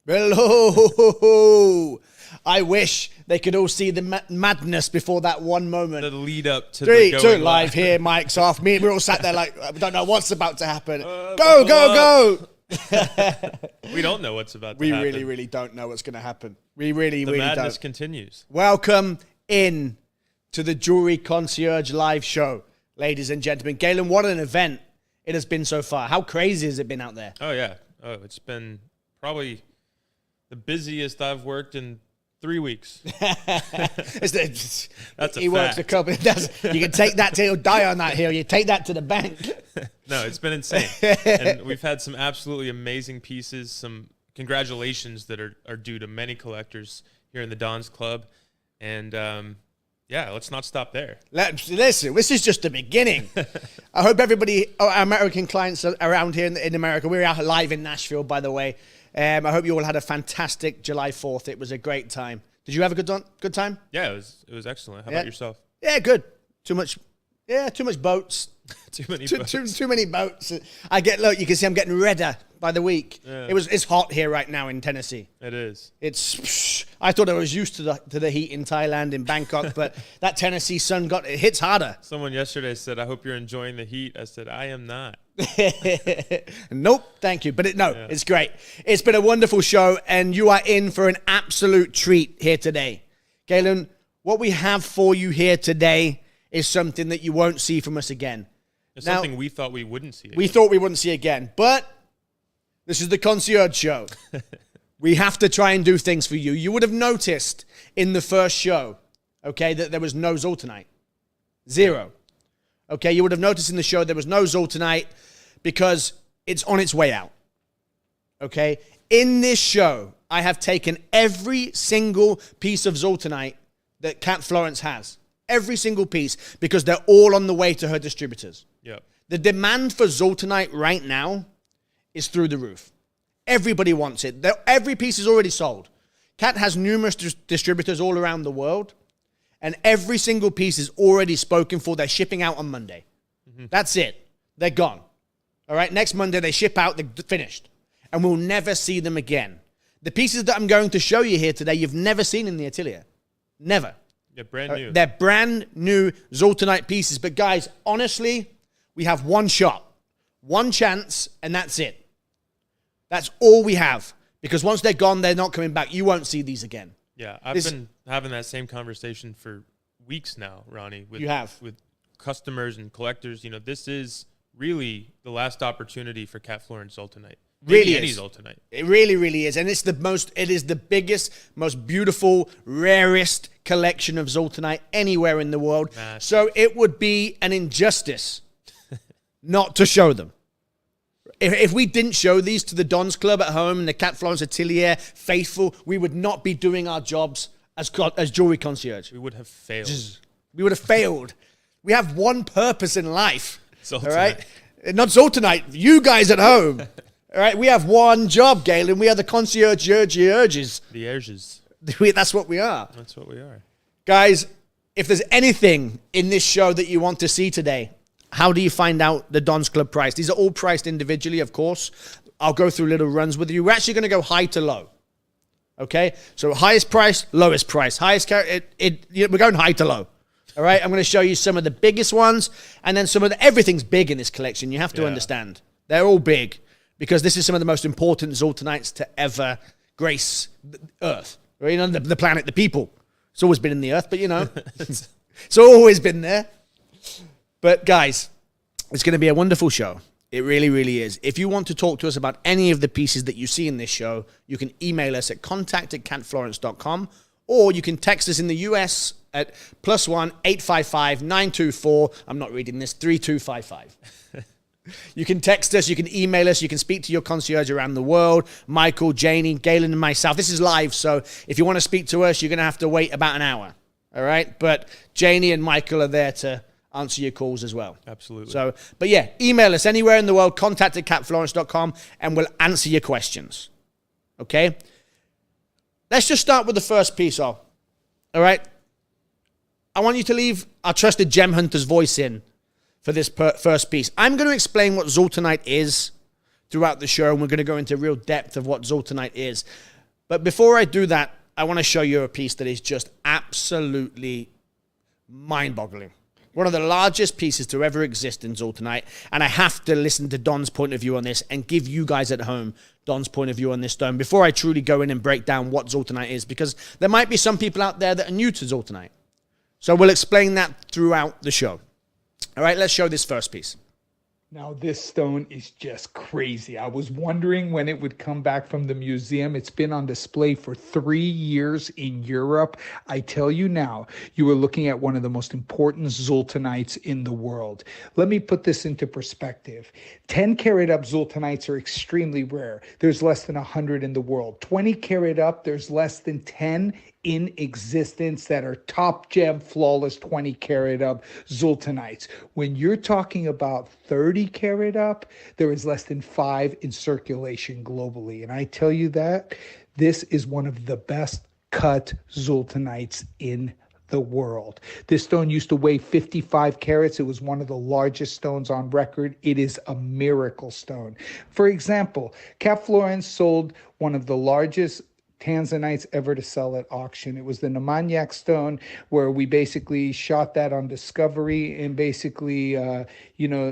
Hello. I wish they could all see the madness before that one moment. The lead up to Three, the two, going live here, mics off. We're all sat there like, we don't know what's about to happen. Go. We don't know what's about to We happen. really don't know what's going to happen. We really The madness don't. continues. Welcome in to the Jewelry Concierge live show, ladies and gentlemen. Galen, what an event it has been so far. How crazy has it been out there? Oh, yeah. Oh, it's been probably the busiest I've worked in 3 weeks. That's a he works fact. a couple. You can take that till you die on that hill. You take that to the bank. No, it's been insane. And we've had some absolutely amazing pieces, some congratulations that are due to many collectors here in the Don's Club. And, yeah, let's not stop there. Listen, this is just the beginning. I hope everybody, our American clients around here in America, we're out live in Nashville, by the way. I hope you all had a fantastic July 4th. It was a great time. Did you have a good time? Yeah, it was excellent. How about yourself? Yeah, good. Too much boats. Too many boats. Too many boats. Look, you can see I'm getting redder by the week. Yeah. It's hot here right now in Tennessee. It is. I thought I was used to the heat in Thailand, in Bangkok, but that Tennessee sun it hits harder. Someone yesterday said, I hope you're enjoying the heat. I said, I am not. Nope, thank you. But it's great. It's been a wonderful show, and you are in for an absolute treat here today. Galen, what we have for you here today is something that you won't see from us again. It's something we thought we wouldn't see again. We thought we wouldn't see again, but this is the Concierge show. We have to try and do things for you. You would have noticed in the first show, okay, that there was no Zoltanite. Zero. Okay, you would have noticed in the show there was no Zoltanite because it's on its way out. Okay? In this show, I have taken every single piece of Zoltanite that Cat Florence has. Every single piece, because they're all on the way to her distributors. Yep. The demand for Zoltanite right now is through the roof. Everybody wants it. Every piece is already sold. Cat has numerous distributors all around the world, and every single piece is already spoken for. They're shipping out on Monday. Mm-hmm. That's it. They're gone. All right, next Monday they ship out, they're finished, and we'll never see them again. The pieces that I'm going to show you here today, you've never seen in the atelier. Never. Yeah, brand new. They're brand new Zoltanite pieces. But guys, honestly, we have one shot, one chance, and that's it. That's all we have. Because once they're gone, they're not coming back. You won't see these again. Yeah, I've been having that same conversation for weeks now, Ronnie. With customers and collectors. You know, this is really the last opportunity for Cat Florence Zoltanite. Really any is. Zoltanite. It really is. And it is the biggest, most beautiful, rarest collection of Zoltanite anywhere in the world. Massive. So it would be an injustice not to show them. If we didn't show these to the Don's Club at home and the Cat Florence Atelier faithful, we would not be doing our jobs as jewelry concierge. We would have failed. We would have failed. We have one purpose in life. Zoltanite. All right? Not Zoltanite. You guys at home. All right? We have one job, Galen. We are the concierges. The Erges. That's what we are. That's what we are. Guys, if there's anything in this show that you want to see today, how do you find out the Don's Club price? These are all priced individually, of course. I'll go through little runs with you. We're actually going to go high to low. Okay? So highest price, lowest price. We're going high to low. All right? I'm going to show you some of the biggest ones, and then everything's big in this collection. You have to understand. They're all big, because this is some of the most important Zoltanites to ever grace the Earth. Right? You know, the planet, the people. It's always been in the Earth, but you know. It's always been there. But guys, it's going to be a wonderful show. It really, really is. If you want to talk to us about any of the pieces that you see in this show, you can email us at contact@catflorence.com, or you can text us in the US at +1 855 924. I'm not reading this. 3255. You can text us, you can email us, you can speak to your concierge around the world, Michael, Janie, Galen, and myself. This is live, so if you want to speak to us, you're going to have to wait about an hour. All right? But Janie and Michael are there to answer your calls as well. Absolutely. So, but yeah, email us anywhere in the world, contact@catflorence.com, and we'll answer your questions. Okay? Let's just start with the first piece off. All right? I want you to leave our trusted gem hunter's voice in for this first piece. I'm going to explain what Zoltanite is throughout the show, and we're going to go into real depth of what Zoltanite is. But before I do that, I want to show you a piece that is just absolutely mind-boggling. One of the largest pieces to ever exist in Zoltanite, and I have to listen to Don's point of view on this and give you guys at home Don's point of view on this stone before I truly go in and break down what Zoltanite is, because there might be some people out there that are new to Zoltanite. So we'll explain that throughout the show. All right, let's show this first piece. Now, this stone is just crazy. I was wondering when it would come back from the museum. It's been on display for 3 years in Europe. I tell you now, you are looking at one of the most important Zoltanites in the world. Let me put this into perspective. 10 karat up Zoltanites are extremely rare. There's less than 100 in the world. 20 karat up, there's less than 10 in existence that are top gem, flawless 20 karat up Zoltanites. When you're talking about 30 karat up, there is less than 5 in circulation globally. And I tell you that this is one of the best cut Zoltanites in the world. This stone used to weigh 55 carats. It was one of the largest stones on record. It is a miracle stone. For example, Cap Florence sold one of the largest tanzanites ever to sell at auction. It was the Nemanjac stone, where we basically shot that on Discovery, and basically,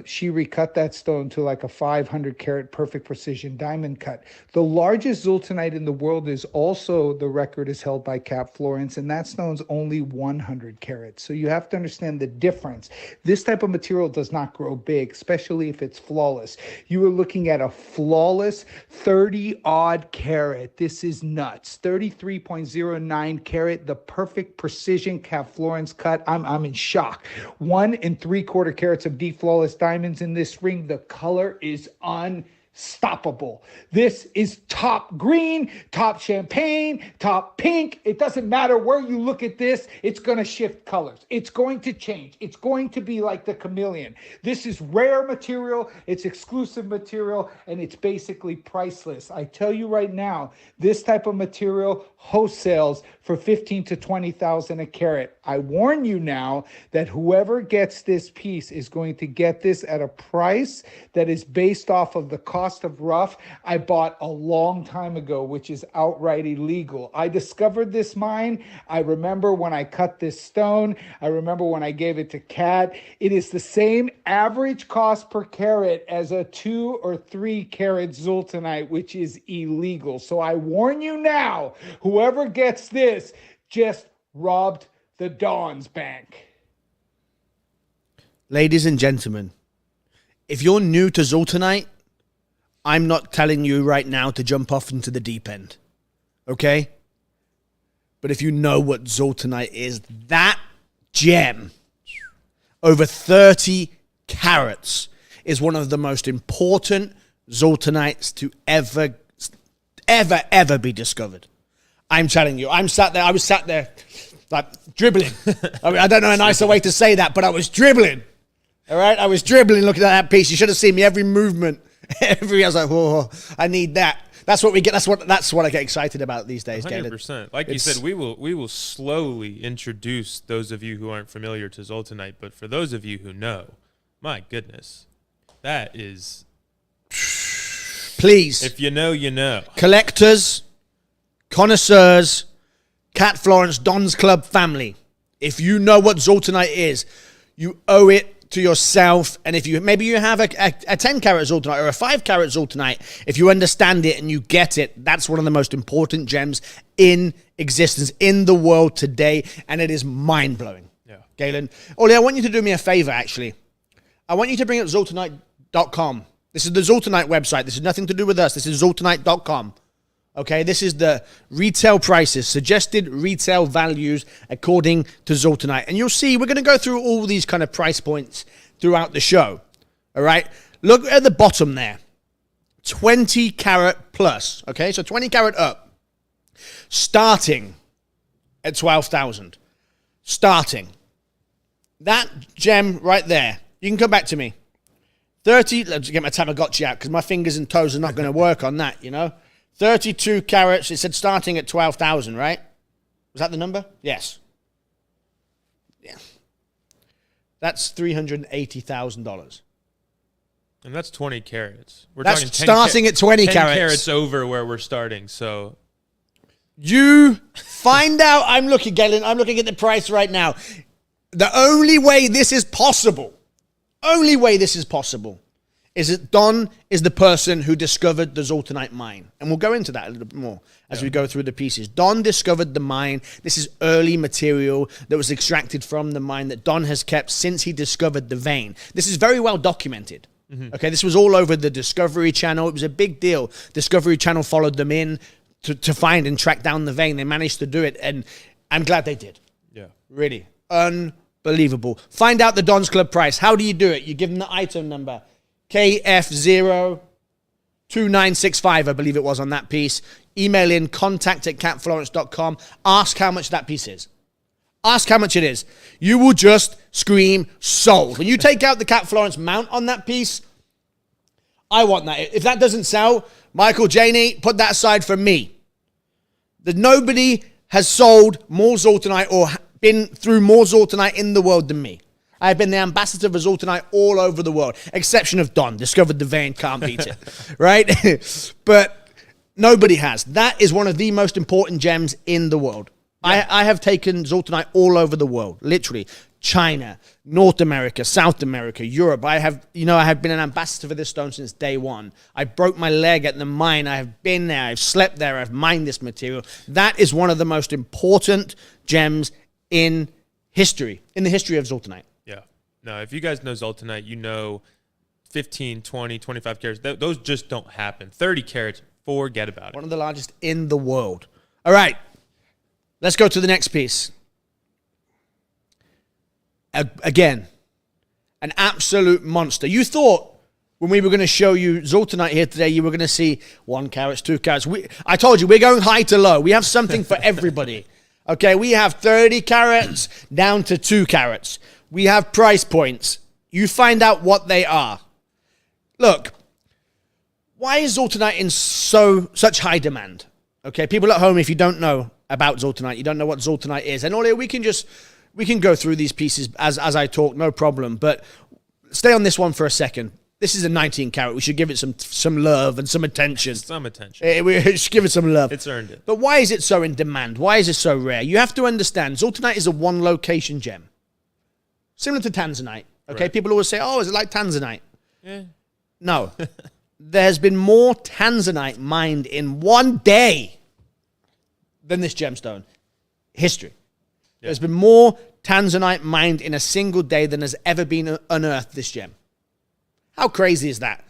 she recut that stone to like a 500 carat perfect precision diamond cut. The largest Zoltanite in the world is also, the record is held by Cap Florence, and that stone's only 100 carats. So you have to understand the difference. This type of material does not grow big, especially if it's flawless. You are looking at a flawless 30 odd carat. This is nuts. 33.09 carat, the perfect precision Cap Florence cut. I'm in shock. 1 3/4 carats of deep flawless diamonds in this ring. The color is unstoppable. This is top green, top champagne, top pink. It doesn't matter where you look at this, it's going to shift colors. It's going to change. It's going to be like the chameleon. This is rare material, it's exclusive material, and it's basically priceless. I tell you right now, this type of material wholesales for 15 to 20,000 a carat. I warn you now that whoever gets this piece is going to get this at a price that is based off of the cost of rough I bought a long time ago, which is outright illegal. I discovered this mine. I remember when I cut this stone. I remember when I gave it to Kat. It is the same average cost per carat as a 2 or 3 carat Zoltanite, which is illegal. So I warn you now, whoever gets this just robbed the Don's bank. Ladies and gentlemen, if you're new to Zoltanite, I'm not telling you right now to jump off into the deep end, okay? But if you know what Zoltanite is, that gem, over 30 carats, is one of the most important Zoltanites to ever be discovered. I'm telling you, I was sat there like dribbling. I mean, I don't know a nicer way to say that, but I was dribbling. All right, I was dribbling looking at that piece. You should have seen me, every movement. I was like, whoa, I need that. That's what we get. That's what I get excited about these days. 100%. Like you said, we will slowly introduce those of you who aren't familiar to Zoltanite, but for those of you who know, my goodness, that is. Please, if you know, you know. Collectors, connoisseurs, Cat Florence, Don's Club family. If you know what Zoltanite is, you owe it to yourself. And if you maybe you have a 10 karat Zoltanite or a 5 karat Zoltanite, if you understand it and you get it, that's one of the most important gems in existence in the world today, and it is mind-blowing. Yeah. Galen, Ollie, I want you to do me a favor, actually. I want you to bring up Zoltanite.com. This is the Zoltanite website. This is nothing to do with us. This is Zoltanite.com. Okay, this is the retail prices, suggested retail values according to Zoltanite. And you'll see, we're going to go through all these kind of price points throughout the show. All right, look at the bottom there. 20 carat plus. Okay, so 20 carat up. Starting at 12,000. Starting. That gem right there. You can come back to me. 30, let's get my Tamagotchi out because my fingers and toes are not going to work on that, you know. 32 carats, it said starting at 12,000, right? Was that the number? Yes. Yeah. That's $380,000. And that's 20 carats. We're That's talking 10 starting at 20 10 carats. carats over where we're starting. So You find out. I'm looking, Galen. I'm looking at the price right now. The only way this is possible, is that Don is the person who discovered the Zoltanite mine. And we'll go into that a little bit more as we go through the pieces. Don discovered the mine. This is early material that was extracted from the mine that Don has kept since he discovered the vein. This is very well documented. Okay, this was all over the Discovery Channel. It was a big deal. Discovery Channel followed them in to find and track down the vein. They managed to do it, and I'm glad they did. yeah. Really. Unbelievable. Find out the Don's Club price. How do you do it? You give them the item number. KF02965, I believe it was on that piece. Email in contact@catflorence.com. Ask how much that piece is. Ask how much it is. You will just scream sold. When you take out the Cat Florence mount on that piece, I want that. If that doesn't sell, Michael, Janie, put that aside for me. That nobody has sold more Zoltanite or been through more Zoltanite in the world than me. I have been the ambassador for Zoltanite all over the world, exception of Don. Discovered the vein, can't beat it, right? But nobody has. That is one of the most important gems in the world. Yeah. I have taken Zoltanite all over the world, literally. China, North America, South America, Europe. I have been an ambassador for this stone since day one. I broke my leg at the mine. I have been there. I've slept there. I've mined this material. That is one of the most important gems in history, in the history of Zoltanite. Yeah. No, if you guys know Zoltanite, you know 15, 20, 25 carats. Those just don't happen. 30 carats, forget about it. One of the largest in the world. All right. Let's go to the next piece. Again, an absolute monster. You thought when we were going to show you Zoltanite here today, you were going to see 1 carat, 2 carats. I told you, we're going high to low. We have something for everybody. Okay, we have 30 carats down to 2 carats. We have price points. You find out what they are. Look, why is Zoltanite in such high demand? Okay, people at home, if you don't know about Zoltanite, you don't know what Zoltanite is. And Ollie, we can go through these pieces as I talk, no problem. But stay on this one for a second. This is a 19 carat. We should give it some love and some attention. Some attention. We should give it some love. It's earned it. But why is it so in demand? Why is it so rare? You have to understand, Zoltanite is a one-location gem. Similar to Tanzanite. Okay, right. People always say, oh, is it like Tanzanite? Yeah. No. There's been more Tanzanite mined in one day than this gemstone. History. Yeah. There's been more Tanzanite mined in a single day than has ever been unearthed this gem. How crazy is that?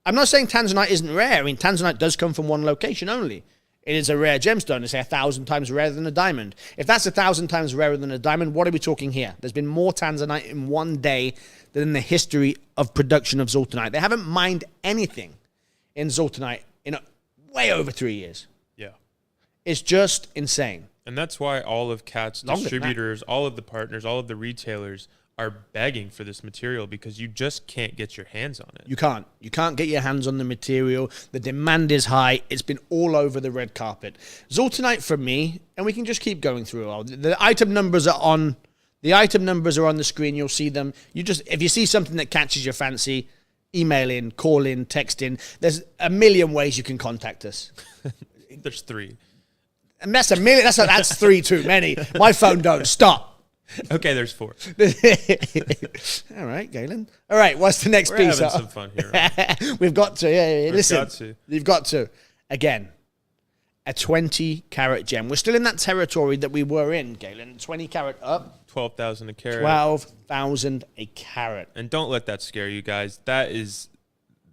I'm not saying Tanzanite isn't rare. I mean, Tanzanite does come from one location only. It is a rare gemstone. It's 1,000 times rarer than a diamond. If that's 1,000 times rarer than a diamond, what are we talking here? There's been more Tanzanite in one day than in the history of production of Zoltanite. They haven't mined anything in Zoltanite in way over 3 years. Yeah. It's just insane. And that's why all of CAT's distributors, all of the partners, all of the retailers are begging for this material because you just can't get your hands on it. You can't. You can't get your hands on the material. The demand is high. It's been all over the red carpet. Zoltanite for me, and we can just keep going through all. The item numbers are on. The item numbers are on the screen. You'll see them. If you see something that catches your fancy, email in, call in, text in. There's a million ways you can contact us. There's 3. And that's a million. That's 3 too many. My phone don't stop. Okay, there's 4. All right, Galen. All right, what's the next piece? We're having some fun here. Right? We've got to. Yeah. Listen, got to. You've got to. Again, a 20 carat gem. We're still in that territory that we were in, Galen. 20 carat up. 12,000 a carat. 12,000 a carat. And don't let that scare you guys. That is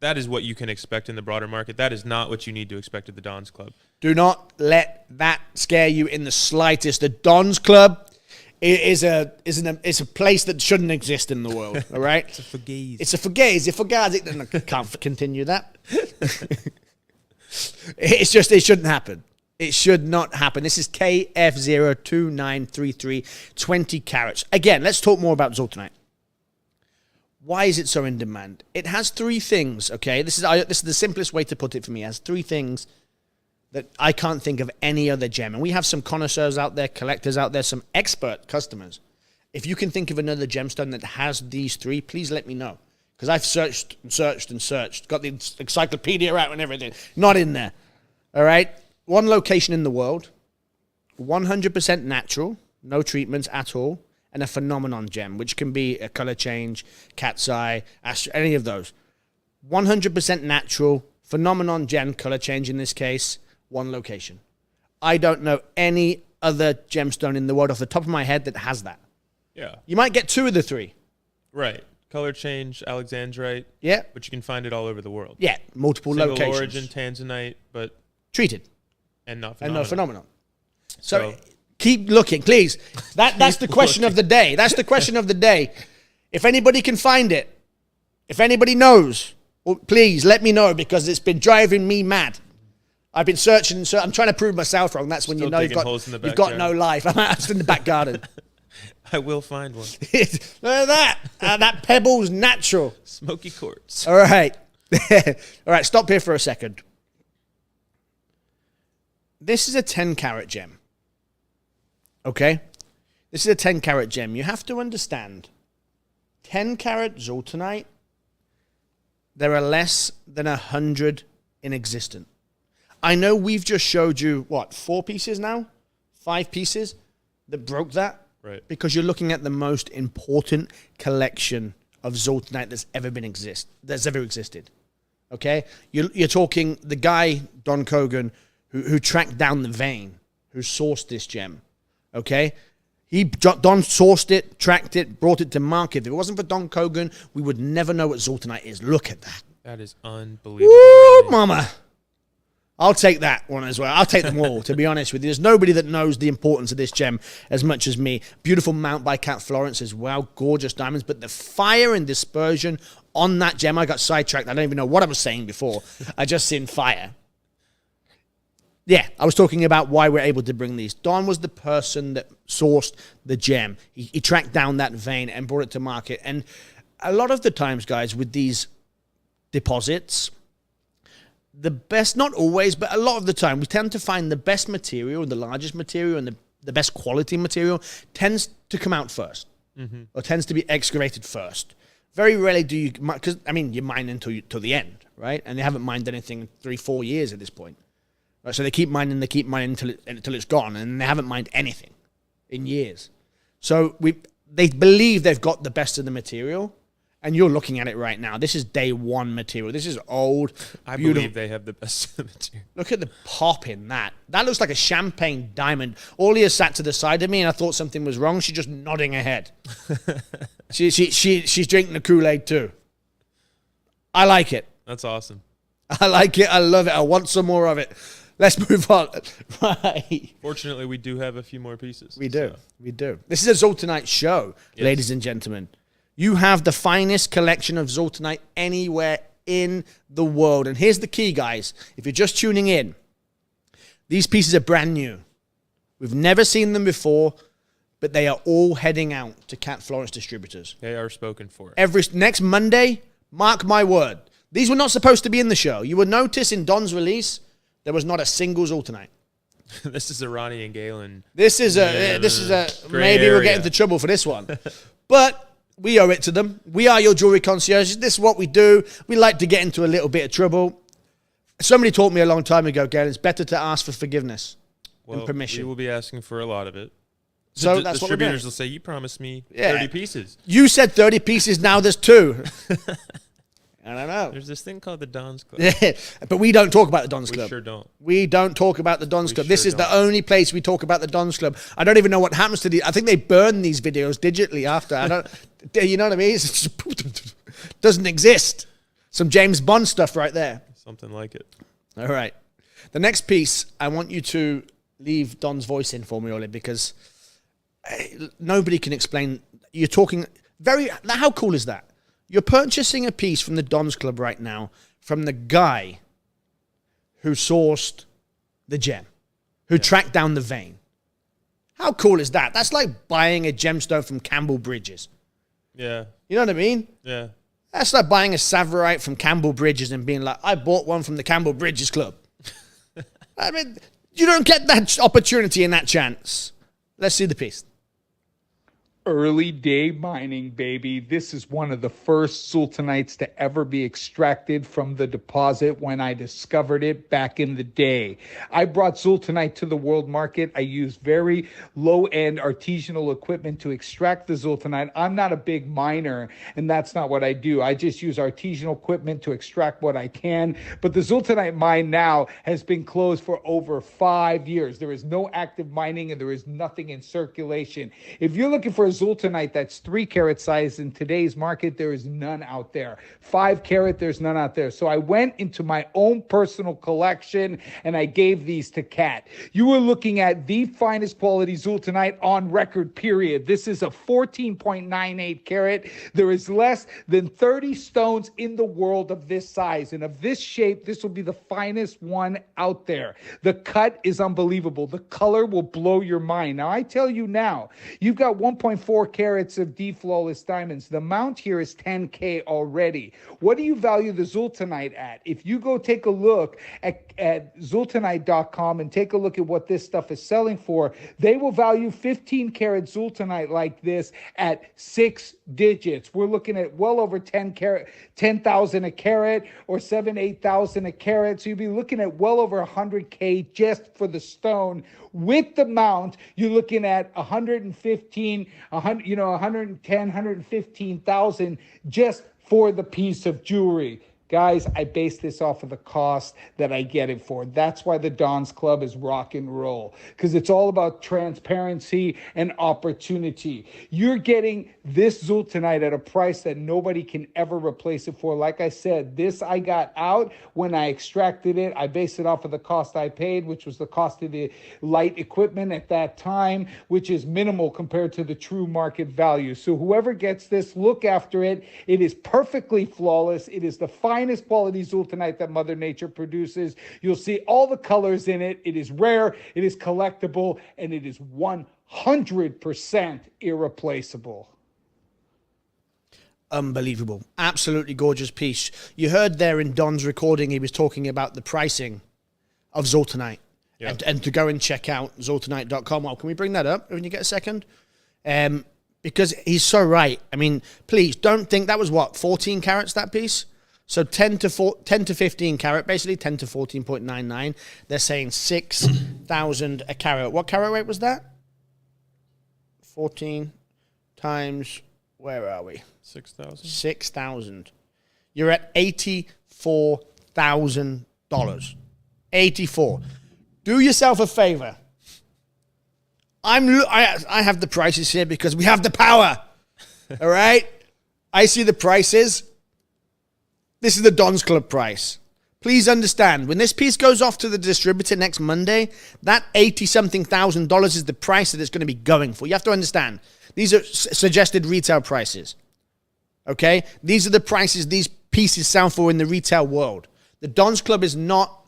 what you can expect in the broader market. That is not what you need to expect at the Don's Club. Do not let that scare you in the slightest. The Don's Club is a place that shouldn't exist in the world. All right, it's a fugazi. It's a fugazi. Fugazi. I can't continue that. It shouldn't happen. It should not happen. This is KF02933, 20 carats. Again, let's talk more about Zoltanite. Why is it so in demand? It has 3 things. Okay, this is the simplest way to put it for me. It has 3 things that I can't think of any other gem. And we have some connoisseurs out there, collectors out there, some expert customers. If you can think of another gemstone that has these 3, please let me know. because I've searched and searched and searched, got the encyclopedia out and everything. Not in there. All right? One location in the world, 100% natural, no treatments at all, and a phenomenon gem, which can be a color change, cat's eye, any of those. 100% natural, phenomenon gem, color change in this case, one location. I don't know any other gemstone in the world off the top of my head that has that. Yeah. You might get 2 of the 3. Right. Color change, Alexandrite. Yeah. But you can find it all over the world. Yeah, multiple Single locations. origin, Tanzanite, but... Treated. And not And phenomenal. no phenomenon. So keep looking, please. That's the question of the day. That's the question of the day. If anybody can find it, if anybody knows, well, please let me know, because it's been driving me mad. I've been searching, so I'm trying to prove myself wrong. That's when Still you know you've got no life. I'm just in the back garden. I will find one. Look at that. That pebble's natural. Smoky quartz. All right. All right, stop here for a second. This is a 10-carat gem. Okay? This is a 10-carat gem. You have to understand, 10-carat zoltanite, there are less than 100 in existence. I know we've just showed you, 4 pieces now? 5 pieces that broke that? Right. Because you're looking at the most important collection of zoltanite that's ever existed. Okay? You're talking the guy, Don Kogan, who tracked down the vein, who sourced this gem. Okay? Don sourced it, tracked it, brought it to market. If it wasn't for Don Kogan, we would never know what zoltanite is. Look at that. That is unbelievable. Woo, Ronnie. mama. I'll take that one as well. I'll take them all, to be honest with you. There's nobody that knows the importance of this gem as much as me. Beautiful mount by Cat Florence as well. Gorgeous diamonds. But the fire and dispersion on that gem, I got sidetracked. I don't even know what I was saying before. I just seen fire. Yeah, I was talking about why we're able to bring these. Don was the person that sourced the gem. He tracked down that vein and brought it to market. And a lot of the times, guys, with these deposits, the best, not always, but a lot of the time, we tend to find the best material, the largest material, and the best quality material tends to come out first, or tends to be excavated first. Very rarely do you, because, I mean, you mine until the end, right? And they haven't mined anything in 3-4 years at this point. Right? So they keep mining until it's gone, and they haven't mined anything in years. So they believe they've got the best of the material, and you're looking at it right now. This is day 1 material. This is old, I beautiful. believe they have the best material. Look at the pop in that. That looks like a champagne diamond. Aulia sat to the side of me, and I thought something was wrong. She's just nodding her head. She's drinking the Kool-Aid too. I like it. That's awesome. I like it. I love it. I want some more of it. Let's move on. Right. Fortunately, we do have a few more pieces. We do. So. We do. This is a Zoltanite show, ladies and gentlemen. You have the finest collection of Zoltanite anywhere in the world. And here's the key, guys. If you're just tuning in, these pieces are brand new. We've never seen them before, but they are all heading out to Cat Florence distributors. They are spoken for. Next Monday, mark my word. These were not supposed to be in the show. You will notice in Don's release, there was not a single Zoltanite. This is a Ronnie and Galen. This is a gray maybe we'll get area. into trouble for this one. But we owe it to them. We are your jewelry concierges. This is what we do. We like to get into a little bit of trouble. Somebody taught me a long time ago, Galen, it's better to ask for forgiveness and permission. We will be asking for a lot of it. So that's what we're doing. Distributors will say, you promised me Yeah. 30 pieces. You said 30 pieces, now there's 2. I don't know. There's this thing called the Don's Club. Yeah, but we don't talk about the Don's We Club. sure don't. We don't talk about the Don's We Club. This sure is the don't. only place we talk about the Don's Club. I don't even know what happens to I think they burn these videos digitally after. I don't. You know what I mean? It's just, doesn't exist. Some James Bond stuff right there. Something like it. All right. The next piece, I want you to leave Don's voice in for me, Oli, because nobody can explain. You're talking how cool is that? You're purchasing a piece from the Don's Club right now from the guy who sourced the gem, who tracked down the vein. How cool is that? That's like buying a gemstone from Campbell Bridges. Yeah. You know what I mean? Yeah. That's like buying a Savorite from Campbell Bridges and being like, I bought one from the Campbell Bridges Club. I mean, you don't get that opportunity and that chance. Let's see the piece. early day mining, baby. This is one of the first Sultanites to ever be extracted from the deposit when I discovered it back in the day. I brought Sultanite to the world market. I used very low-end artisanal equipment to extract the Sultanite. I'm not a big miner, and that's not what I do. I just use artisanal equipment to extract what I can. But the Sultanite mine now has been closed for over 5 years. There is no active mining, and there is nothing in circulation. If you're looking for a Sultanite that's 3 carat size in today's market, there is none out there. 5 carat, there's none out there. So I went into my own personal collection and I gave these to Kat. You were looking at the finest quality Sultanite on record, period. This is a 14.98 carat. There is less than 30 stones in the world of this size and of this shape. This will be the finest one out there. The cut is unbelievable. The color will blow your mind. Now, I tell you now, you've got 1.4 carats of D flawless diamonds. The amount here is 10K already. What do you value the Sultanite at? If you go take a look at Sultanite.com and take a look at what this stuff is selling for, they will value 15 karat Sultanite like this at 6 digits. We're looking at well over 10,000 a carat or 8,000 a carat. So you'll be looking at well over 100K just for the stone. With the mount, you're looking at 110, 115,000 just for the piece of jewelry. Guys, I base this off of the cost that I get it for. That's why the Don's Club is rock and roll, because it's all about transparency and opportunity. You're getting this Sultanite at a price that nobody can ever replace it for. Like I said, this I got out when I extracted it. I based it off of the cost I paid, which was the cost of the light equipment at that time, which is minimal compared to the true market value. So whoever gets this, look after it. It is perfectly flawless. It is the finest quality Sultanite that Mother Nature produces. You'll see all the colors in it. It is rare, it is collectible, and it is 100% irreplaceable. Unbelievable. Absolutely gorgeous piece. You heard there in Don's recording, he was talking about the pricing of Zoltanite. Yeah. And to go and check out Zoltanite.com. Well, can we bring that up when you get a second? Because he's so right. I mean, please don't think that was what, 14 carats, that piece? So 10 to 15 carat, basically 10 to 14.99. They're saying 6,000 a carat. What carat weight was that? 14 times, where are we? 6,000. 6,000. You're at $84,000. 84. Do yourself a favor. I have the prices here because we have the power. All right? I see the prices. This is the Don's Club price. Please understand, when this piece goes off to the distributor next Monday, that $80-something thousand is the price that it's going to be going for. You have to understand. These are suggested retail prices. Okay? These are the prices these pieces sell for in the retail world. The Don's Club is not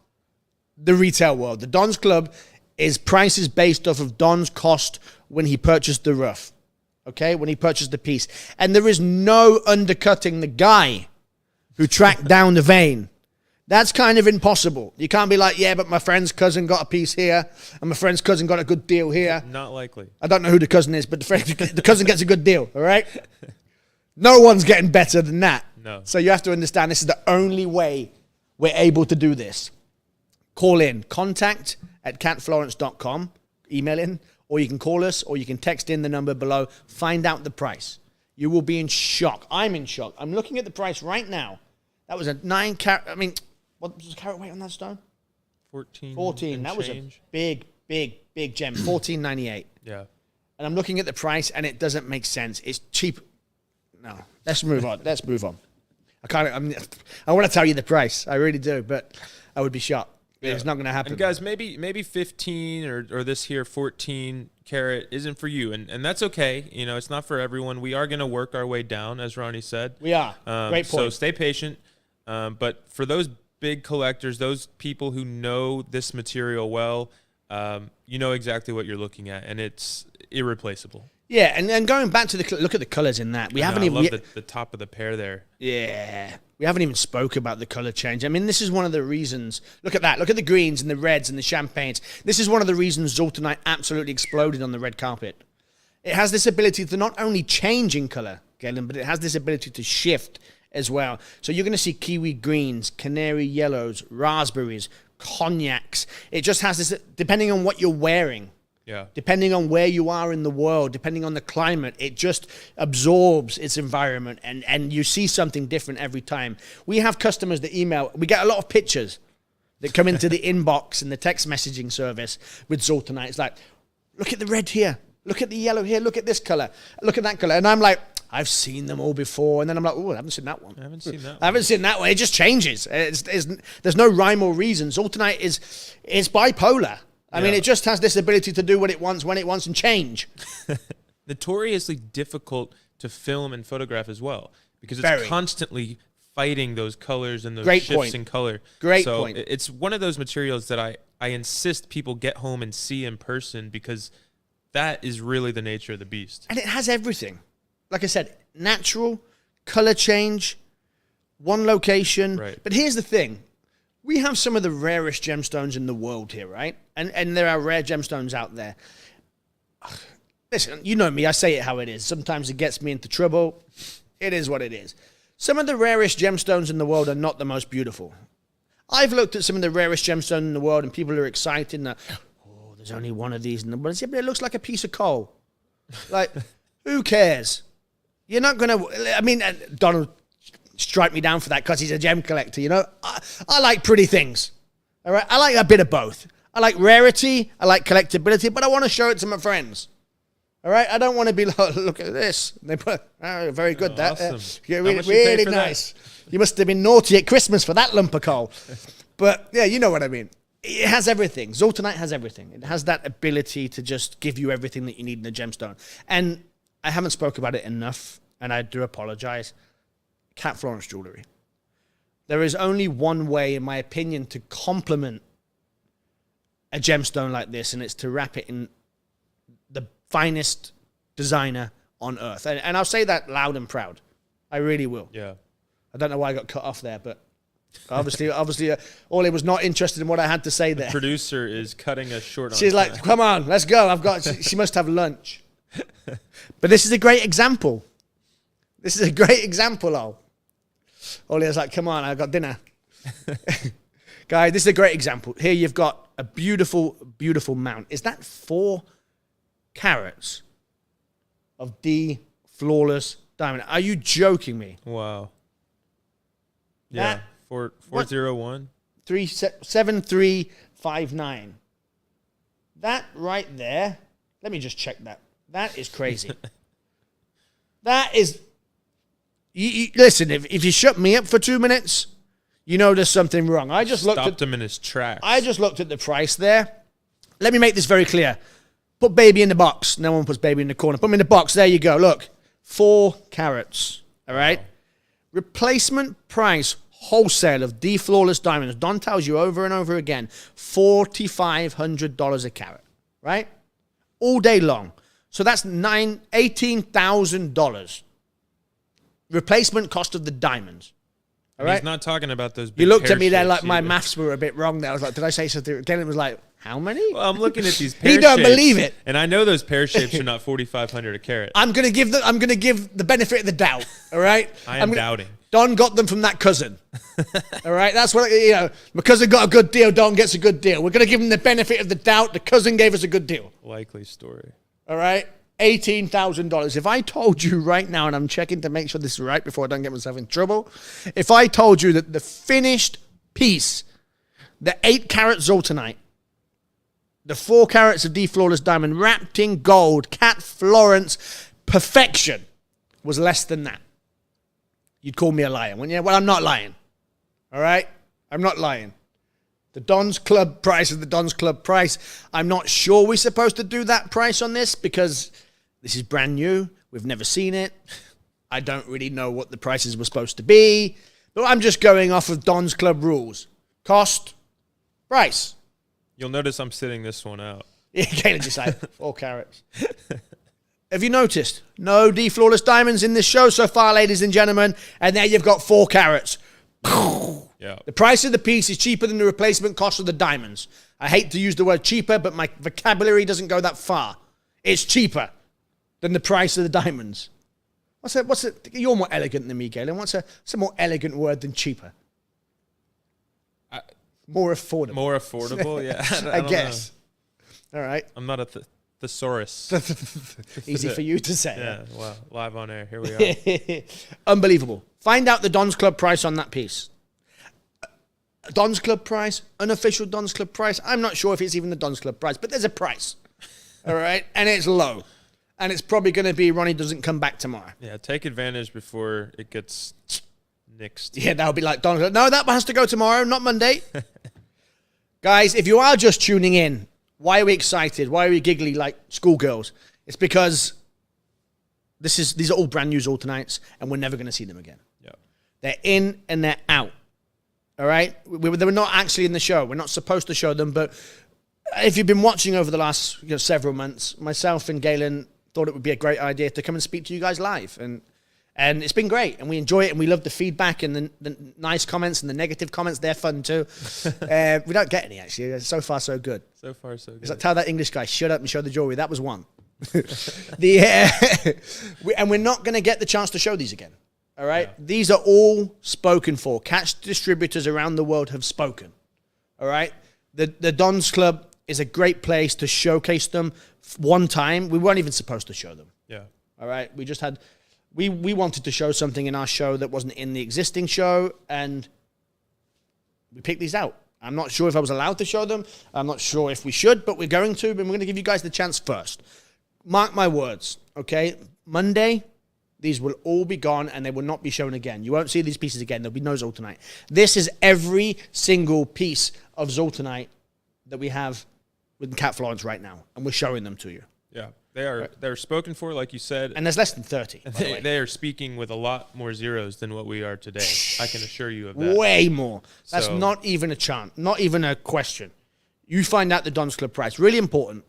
the retail world. The Don's Club is prices based off of Don's cost when he purchased the rough. Okay? When he purchased the piece. And there is no undercutting the guy who tracked down the vein. That's kind of impossible. You can't be like, yeah, but my friend's cousin got a piece here, and my friend's cousin got a good deal here. Not likely. I don't know who the cousin is, but the cousin gets a good deal, all right? No one's getting better than that. No. So you have to understand this is the only way we're able to do this. Call in, contact@catflorence.com, email in, or you can call us, or you can text in the number below, find out the price. You will be in shock. I'm in shock. I'm looking at the price right now. That was a 9 carat. I mean, what was the carat weight on that stone? 14. 14. That was a big gem. 14.98. Yeah. And I'm looking at the price, and it doesn't make sense. It's cheap. No. Let's move on. I want to tell you the price. I really do, but I would be shocked. Yeah. It's not going to happen. And guys, maybe 15 or this here 14 carat isn't for you, and that's okay. You know, it's not for everyone. We are going to work our way down, as Ronnie said. We are. Great point. So stay patient. But for those big collectors, those people who know this material well, you know exactly what you're looking at, and it's irreplaceable. Yeah, and then going back to look at the colors in that. I love the top of the pair there. Yeah. We haven't even spoke about the color change. I mean, this is one of the reasons. Look at that. Look at the greens and the reds and the champagnes. This is one of the reasons Zoltanite absolutely exploded on the red carpet. It has this ability to not only change in color, Galen, but it has this ability to shift as well. So you're going to see kiwi greens, canary yellows, raspberries, cognacs. It just has this, depending on what you're wearing. Yeah. Depending on where you are in the world, depending on the climate, it just absorbs its environment, and you see something different every time. We have customers that email. We get a lot of pictures that come into the inbox and the text messaging service with Zoltanite. It's like, look at the red here. Look at the yellow here. Look at this color. Look at that color. And I'm like, I've seen them all before. And then I'm like, oh, I haven't seen that one. I haven't seen that one. I haven't seen that one. It just changes. There's no rhyme or reason. Zoltanite is bipolar. I mean, it just has this ability to do what it wants, when it wants, and change. Notoriously difficult to film and photograph as well, because it's Very. constantly fighting those colors and those Great shifts point. in color. Great so point. It's one of those materials that I insist people get home and see in person, because that is really the nature of the beast. And it has everything. Like I said, natural, color change, one location. Right. But here's the thing. We have some of the rarest gemstones in the world here, right? And there are rare gemstones out there. Listen, you know me. I say it how it is. Sometimes it gets me into trouble. It is what it is. Some of the rarest gemstones in the world are not the most beautiful. I've looked at some of the rarest gemstones in the world, and people are excited. And oh, there's only one of these in the world. Yeah, but it looks like a piece of coal. Like, who cares? You're not going to... I mean, Donald strike me down for that because he's a gem collector, you know? I like pretty things, all right? I like a bit of both. I like rarity, I like collectability, but I want to show it to my friends, all right? I don't want to be like, look at this. They put, oh, very good, that. Awesome. Yeah, How really, much you paid really for nice. You must have been naughty at Christmas for that lump of coal. But, yeah, you know what I mean. It has everything. Zoltanite has everything. It has that ability to just give you everything that you need in a gemstone. And I haven't spoke about it enough, and I do apologize. Cat Florence jewelry. There is only one way, in my opinion, to complement a gemstone like this, and it's to wrap it in the finest designer on earth. And I'll say that loud and proud. I really will. Yeah. I don't know why I got cut off there, but obviously, Ollie was not interested in what I had to say there. Producer is cutting us short on She's like, time. come on, let's go. She must have lunch. But this is a great example. This is a great example, Ollie was like, come on, I've got dinner. Guys, this is a great example. Here you've got a beautiful, beautiful mount. Is that 4 carats of D flawless diamond? Are you joking me? Wow. Yeah. 401. 7359. That right there. Let me just check that. That is crazy. That is... listen, if you shut me up for 2 minutes, you know there's something wrong. I just Stopped him in his tracks. I just looked at the price there. Let me make this very clear. Put baby in the box. No one puts baby in the corner. Put me in the box. There you go. Look, 4 carats. All right. Wow. Replacement price wholesale of D flawless diamonds. Don tells you over and over again, $4,500 a carat. Right. All day long. So that's $18,000. Replacement cost of the diamonds. All right. He's not talking about those big You looked at me there like either. my maths were a bit wrong there. I was like, did I say something? Again, it was like, how many? Well, I'm looking at these pear He don't shapes, believe it. And I know those pear shapes are not 4,500 a carat. I'm gonna give the benefit of the doubt. All right. I'm doubting. Don got them from that cousin. All right. That's what, you know, my cousin got a good deal. Don gets a good deal. We're gonna give him the benefit of the doubt. The cousin gave us a good deal. Likely story. All right. $18,000. If I told you right now, and I'm checking to make sure this is right before I don't get myself in trouble, if I told you that the finished piece, the 8 carat Zoltanite, the 4 carats of D flawless diamond wrapped in gold, Cat Florence perfection, was less than that, you'd call me a liar, wouldn't you? Well, I'm not lying. All right? I'm not lying. The Don's Club price is the Don's Club price. I'm not sure we're supposed to do that price on this because this is brand new. We've never seen it. I don't really know what the prices were supposed to be. But I'm just going off of Don's Club rules. Cost, price. You'll notice I'm sitting this one out. Yeah, Caleb just like 4 carats. Have you noticed? No D flawless diamonds in this show so far, ladies and gentlemen. And there you've got 4 carats. Yeah. The price of the piece is cheaper than the replacement cost of the diamonds. I hate to use the word cheaper, but my vocabulary doesn't go that far. It's cheaper. than the price of the diamonds? What's it? You're more elegant than me, Galen. What's a more elegant word than cheaper? More affordable. More affordable, yeah. I guess. All right. I'm not a thesaurus. Easy for you to say. Yeah, well, live on air. Here we are. Unbelievable. Find out the Don's Club price on that piece. Don's Club price, unofficial Don's Club price. I'm not sure if it's even the Don's Club price, but there's a price. All right? And it's low. And it's probably going to be Ronnie doesn't come back tomorrow. Yeah, take advantage before it gets nixed. Yeah, that'll be like Don's Club. No, that has to go tomorrow, not Monday. Guys, if you are just tuning in, why are we excited? Why are we giggly like schoolgirls? It's because these are all brand new Zoltanites, and we're never going to see them again. Yeah. They're in and they're out. All right? They were not actually in the show. We're not supposed to show them, but if you've been watching over the last several months, myself and Galen thought it would be a great idea to come and speak to you guys live. And it's been great, and we enjoy it, and we love the feedback and the nice comments and the negative comments. They're fun too. We don't get any, actually. So far, so good. So far, so good. It's like, tell that English guy, shut up and show the jewelry. That was one. And we're not going to get the chance to show these again. All right? Yeah. These are all spoken for. Catch distributors around the world have spoken. All right? The Don's Club is a great place to showcase them. One time, we weren't even supposed to show them. Yeah. All right? We just had... We wanted to show something in our show that wasn't in the existing show, and we picked these out. I'm not sure if I was allowed to show them. I'm not sure if we should, but we're going to, and we're going to give you guys the chance first. Mark my words, okay? Monday, these will all be gone, and they will not be shown again. You won't see these pieces again. There'll be no Zoltanite. This is every single piece of Zoltanite that we have with Cat Florence right now, and we're showing them to you. Yeah. They're spoken for, like you said. And there's less than 30. They are speaking with a lot more zeros than what we are today. I can assure you of that. Way more. That's not even a chance, not even a question. You find out the Don's Club price. Really important.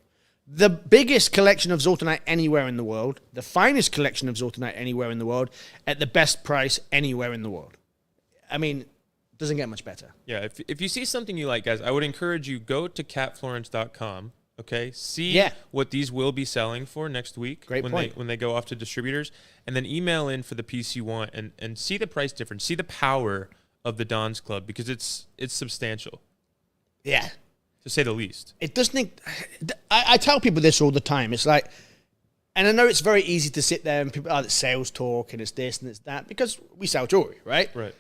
The biggest collection of Zoltanite anywhere in the world, the finest collection of Zoltanite anywhere in the world, at the best price anywhere in the world. I mean, doesn't get much better. Yeah, if you see something you like, guys, I would encourage you, go to catflorence.com. Okay, see what these will be selling for next week. Great point. When they go off to distributors, and then email in for the piece you want and see the price difference, see the power of the Don's Club, because it's substantial. Yeah. To say the least. It doesn't, I tell people this all the time. It's like, and I know it's very easy to sit there and people, it's sales talk and it's this and it's that, because we sell jewelry, right? Right.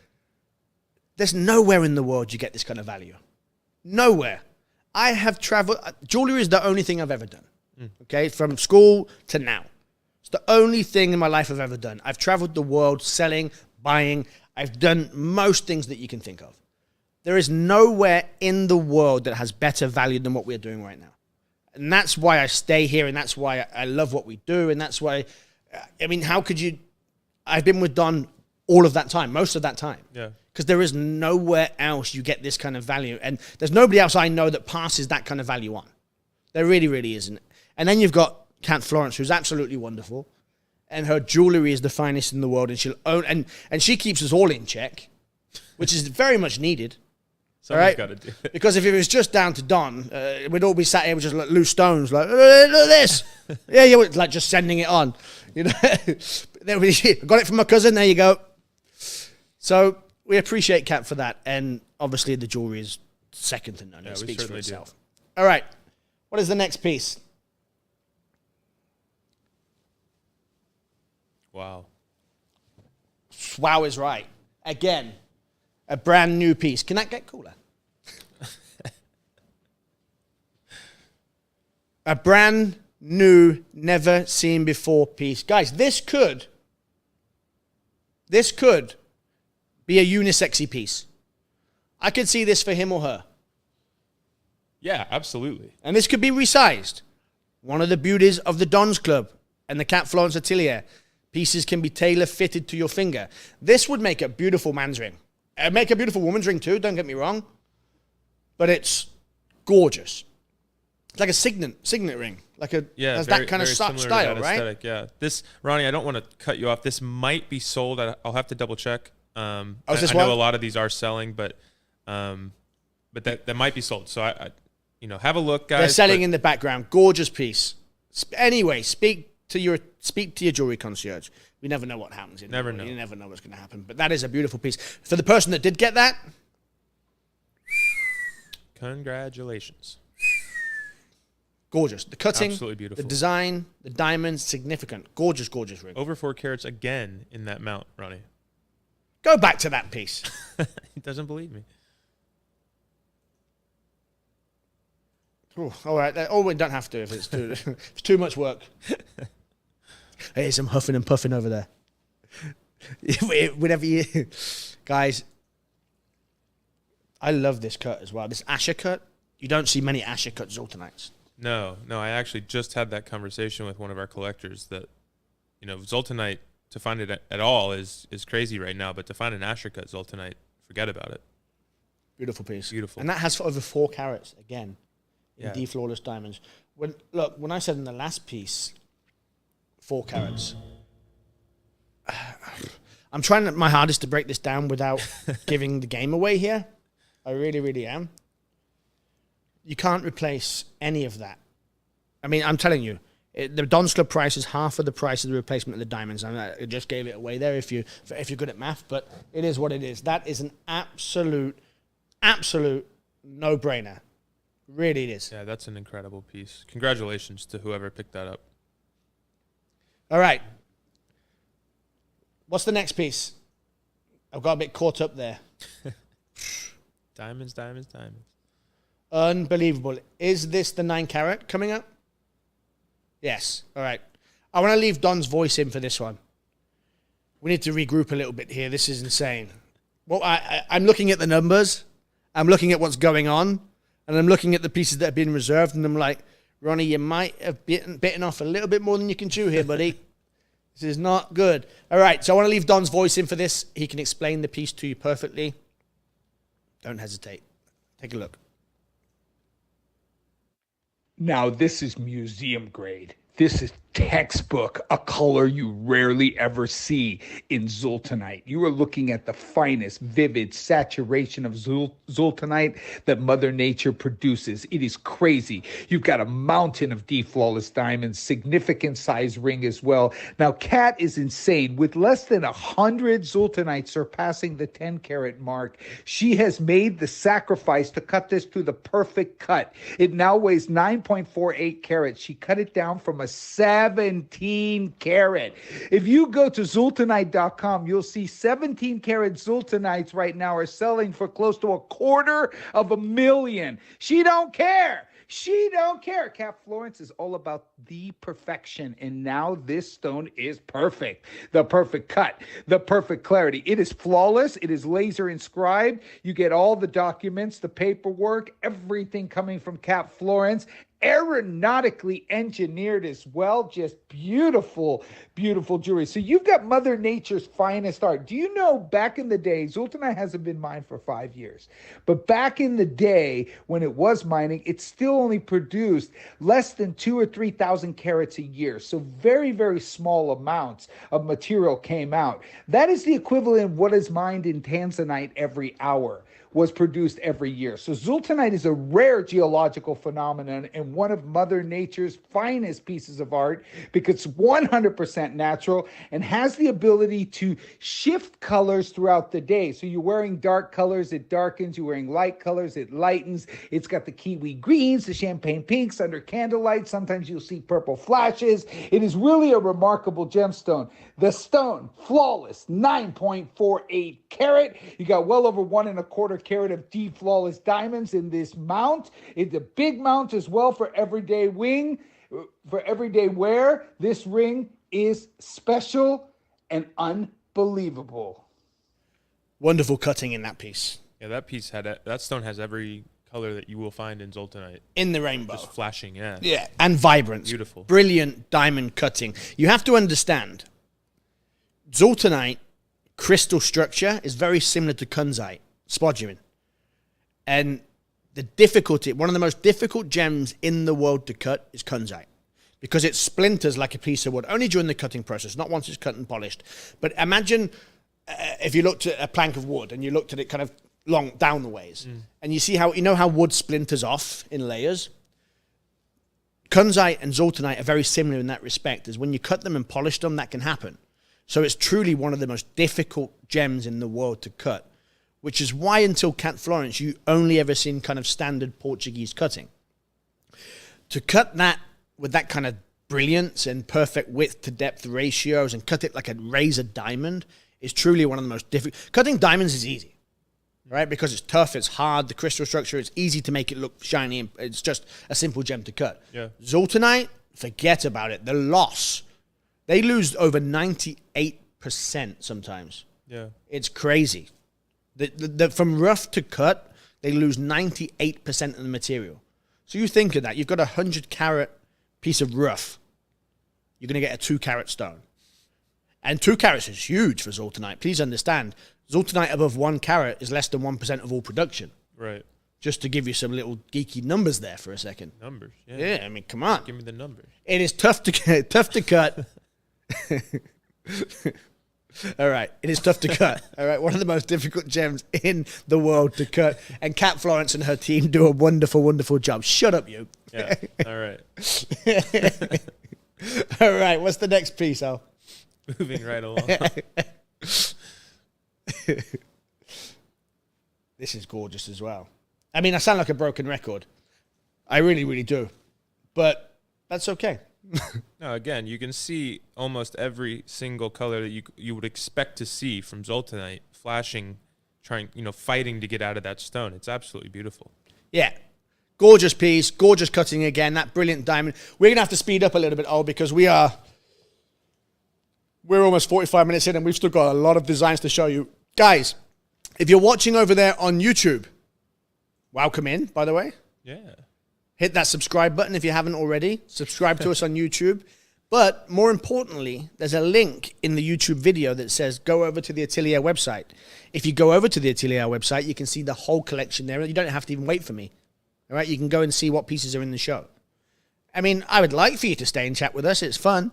There's nowhere in the world you get this kind of value. Nowhere. I have traveled, jewelry is the only thing I've ever done, okay, from school to now. It's the only thing in my life I've ever done. I've traveled the world selling, buying. I've done most things that you can think of. There is nowhere in the world that has better value than what we're doing right now. And that's why I stay here, and that's why I love what we do, and that's why, I mean, how could you, I've been with Don all of that time, most of that time. Yeah. Because there is nowhere else you get this kind of value. And there's nobody else I know that passes that kind of value on. There really, really isn't. And then you've got Cat Florence, who's absolutely wonderful. And her jewelry is the finest in the world. And she'll own, and she keeps us all in check, which is very much needed. Someone's got to do it. Because if it was just down to Don, we'd all be sat here with just like loose stones, like, look at this. Yeah, like just sending it on. You know, got it from my cousin, there you go. So we appreciate Cat for that, and obviously the jewelry is second to none. Yeah, it speaks for itself. Do. All right, what is the next piece? Wow. Wow is right. Again, a brand new piece. Can that get cooler? A brand new, never seen before piece. Guys, this could be a unisexy piece. I could see this for him or her. Yeah, absolutely. And this could be resized. One of the beauties of the Don's Club and the Cat Florence Atelier, pieces can be tailor-fitted to your finger. This would make a beautiful man's ring. It'd make a beautiful woman's ring too, don't get me wrong. But it's gorgeous. It's like a signet ring. Like a has very, that kind of style, right? Aesthetic, yeah. This, Ronnie, I don't want to cut you off. This might be sold. I'll have to double check. I know a lot of these are selling, but that might be sold. So I have a look, guys. They're selling in the background. Gorgeous piece. Anyway, speak speak to your jewelry concierge. We never know what happens. You never know what's going to happen. But that is a beautiful piece. For the person that did get that, congratulations. Gorgeous. The cutting, absolutely beautiful. The design, the diamonds, significant. Gorgeous, gorgeous ring. Over 4 carats again in that mount, Ronnie. Go back to that piece. He doesn't believe me. Ooh, all right. Oh, we don't have to if it's too much work. Hey, some huffing and puffing over there. Whatever you... Guys, I love this cut as well. This Asher cut. You don't see many Asher cut Zoltanites. No. I actually just had that conversation with one of our collectors that, Zoltanite, to find it at all is crazy right now, but to find an Asher cut Zoltanite, forget about it. Beautiful piece. Beautiful. And that has over 4 carats again in Yeah. D flawless diamonds. When I said in the last piece, 4 carats, I'm trying my hardest to break this down without giving the game away here. I really, really am. You can't replace any of that. I mean, I'm telling you, the Don's Club price is half of the price of the replacement of the diamonds. I just gave it away there if you're good at math, but it is what it is. That is an absolute no-brainer. Really it is. Yeah, that's an incredible piece. Congratulations to whoever picked that up. All right. What's the next piece? I've got a bit caught up there. Diamonds. Unbelievable. Is this the 9 carat coming up? Yes. All right. I want to leave Don's voice in for this one. We need to regroup a little bit here. This is insane. Well, I'm looking at the numbers. I'm looking at what's going on. And I'm looking at the pieces that have been reserved. And I'm like, Ronnie, you might have bitten off a little bit more than you can chew here, buddy. This is not good. All right. So I want to leave Don's voice in for this. He can explain the piece to you perfectly. Don't hesitate. Take a look. Now, this is museum grade. This is textbook, a color you rarely ever see in Zoltanite. You are looking at the finest, vivid saturation of Zoltanite that Mother Nature produces. It is crazy. You've got a mountain of D flawless diamonds, significant size ring as well. Now, Kat is insane. With less than 100 Zoltanites surpassing the 10 carat mark, she has made the sacrifice to cut this to the perfect cut. It now weighs 9.48 carats. She cut it down from a 17 carat. If you go to Zoltanite.com, you'll see 17 carat Zoltanites right now are selling for close to $250,000. She don't care. She don't care. Cap Florence is all about the perfection. And now this stone is perfect. The perfect cut, the perfect clarity. It is flawless. It is laser inscribed. You get all the documents, the paperwork, everything coming from Cap Florence. Aeronautically engineered as well. Just beautiful, beautiful jewelry. So you've got Mother Nature's finest art. Do you know back in the day, Zoltanite hasn't been mined for 5 years, but back in the day when it was mining, it still only produced less than 2,000 or 3,000 carats a year. So very, very small amounts of material came out. That is the equivalent of what is mined in Tanzanite every hour. Was produced every year. So Zoltanite is a rare geological phenomenon and one of Mother Nature's finest pieces of art because it's 100% natural and has the ability to shift colors throughout the day. So you're wearing dark colors, it darkens. You're wearing light colors, it lightens. It's got the kiwi greens, the champagne pinks under candlelight. Sometimes you'll see purple flashes. It is really a remarkable gemstone. The stone, flawless, 9.48 carat. You got well over 1.25 carat of D flawless diamonds in this mount. It's a big mount as well for everyday wear. This ring is special and unbelievable. Wonderful cutting in that piece. Yeah, that stone has every color that you will find in Zoltanite. In the rainbow. Just flashing, yeah. Yeah, and vibrance. Beautiful. Brilliant diamond cutting. You have to understand, Zoltanite crystal structure is very similar to kunzite, spodumene. And the difficulty, one of the most difficult gems in the world to cut is kunzite because it splinters like a piece of wood, only during the cutting process, not once it's cut and polished. But imagine if you looked at a plank of wood and you looked at it kind of long down the ways and you see how, how wood splinters off in layers? Kunzite and Zoltanite are very similar in that respect, is when you cut them and polish them, that can happen. So it's truly one of the most difficult gems in the world to cut, which is why until Cat Florence, you only ever seen kind of standard Portuguese cutting. To cut that with that kind of brilliance and perfect width to depth ratios and cut it like a razor diamond is truly one of the most difficult. Cutting diamonds is easy, right? Because it's tough, it's hard, the crystal structure, it's easy to make it look shiny, and it's just a simple gem to cut. Yeah. Zoltanite, forget about it. The loss, they lose over 98% sometimes. Yeah. It's crazy. From rough to cut, they lose 98% of the material. So you think of that. You've got a 100-carat piece of rough. You're going to get a 2-carat stone. And 2 carats is huge for Zoltanite. Please understand, Zoltanite above 1 carat is less than 1% of all production. Right. Just to give you some little geeky numbers there for a second. Numbers, yeah. Yeah, I mean, come on. Give me the numbers. It is tough to cut. All right. It is tough to cut. All right. One of the most difficult gems in the world to cut. And Cat Florence and her team do a wonderful, wonderful job. Shut up, you. Yeah. All right. All right. What's the next piece, Al? Moving right along. This is gorgeous as well. I mean, I sound like a broken record. I really, really do. But that's okay. No, again, you can see almost every single color that you would expect to see from Zoltanite flashing, fighting to get out of that stone. It's absolutely beautiful. Yeah. Gorgeous piece, gorgeous cutting again, that brilliant diamond. We're going to have to speed up a little bit, because we're almost 45 minutes in and we've still got a lot of designs to show you. Guys, if you're watching over there on YouTube, welcome in, by the way. Yeah. Hit that subscribe button if you haven't already. Subscribe to us on YouTube. But more importantly, there's a link in the YouTube video that says go over to the Atelier website. If you go over to the Atelier website, you can see the whole collection there. You don't have to even wait for me. All right? You can go and see what pieces are in the show. I mean, I would like for you to stay and chat with us. It's fun.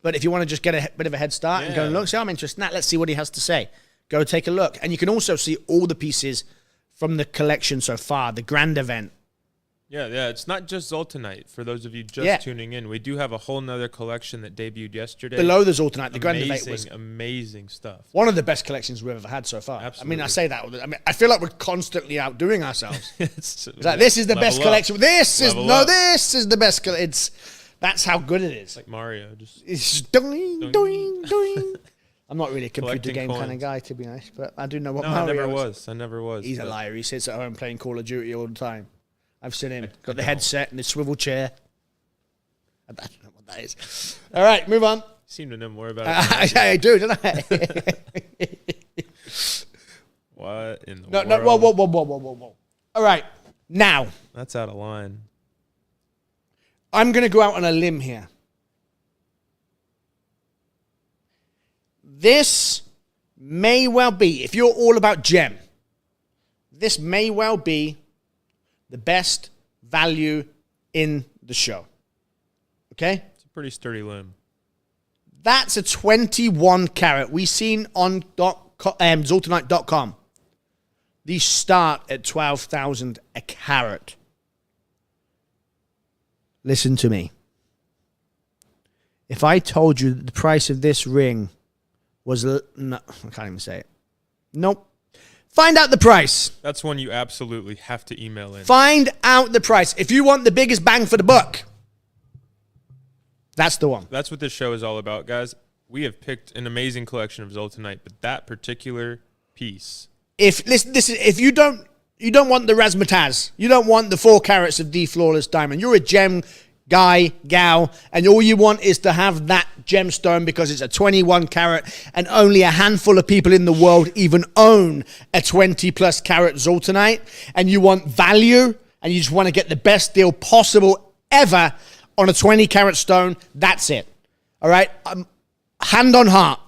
But if you want to just get a bit of a head start and go and look, say, I'm interested in that. Let's see what he has to say. Go take a look. And you can also see all the pieces from the collection so far, the grand event. Yeah, it's not just Zoltanite. For those of you just tuning in, we do have a whole nother collection that debuted yesterday. Below the Zoltanite, the grand event was amazing stuff. One of the best collections we've ever had so far. Absolutely. I mean, I say that. I mean, I feel like we're constantly outdoing ourselves. It's like, this is the best collection. This is the best collection. That's how good it is. Like Mario, it's doing, doing. I'm not really a computer game kind of guy, to be honest, but I do know what Mario is. I never was. He's a liar. He sits at home playing Call of Duty all the time. I've seen him. Got the headset and the swivel chair. I don't know what that is. All right, move on. You seem to know more about it. I do, don't I? What in the world? No, whoa. All right, now. That's out of line. I'm going to go out on a limb here. This may well be, if you're all about gem, this may well be the best value in the show. Okay? It's a pretty sturdy limb. That's a 21 carat. We've seen on Zoltanite.com. These start at 12,000 a carat. Listen to me. If I told you that the price of this ring was... No, I can't even say it. Nope. Find out the price. That's one you absolutely have to email in. Find out the price. If you want the biggest bang for the buck, that's the one. That's what this show is all about, guys. We have picked an amazing collection of Zoltanite, but that particular piece... If you don't want the razzmatazz, you don't want the 4 carats of the flawless diamond, you're a gem guy, gal, and all you want is to have that gemstone because it's a 21 carat and only a handful of people in the world even own a 20 plus carat Zoltanite, and you want value and you just want to get the best deal possible ever on a 20 carat stone, that's it. All right? Hand on heart.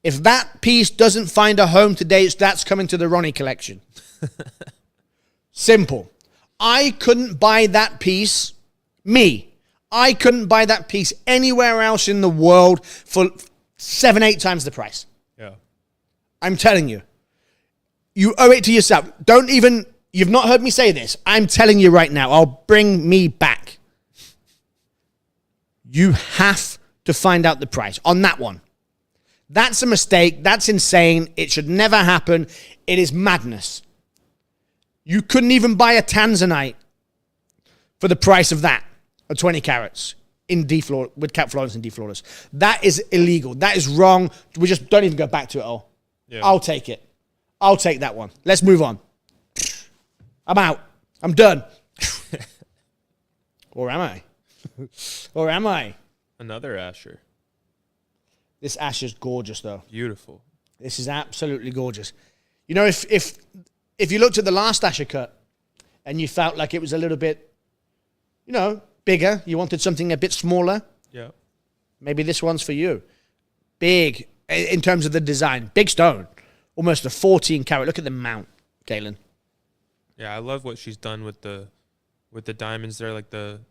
If that piece doesn't find a home today, that's coming to the Ronnie collection. Simple. I couldn't buy that piece, I couldn't buy that piece anywhere else in the world for 7-8 times the price. Yeah. I'm telling you. You owe it to yourself. You've not heard me say this. I'm telling you right now, I'll bring me back. You have to find out the price on that one. That's a mistake. That's insane. It should never happen. It is madness. You couldn't even buy a Tanzanite for the price of that, of 20 carats with Cap Florence and deflawless. That is illegal. That is wrong. We just don't even go back to it all. Yeah. I'll take it. I'll take that one. Let's move on. I'm out. I'm done. Or am I? Or am I? Another Asher. This Asher's gorgeous, though. Beautiful. This is absolutely gorgeous. You know, if you looked at the last Asher cut and you felt like it was a little bit, you know, bigger, you wanted something a bit smaller, yeah, maybe this one's for you. Big in terms of the design. Big stone. Almost a 14 carat. Look at the mount, Galen. Yeah, I love what she's done with the diamonds there, like the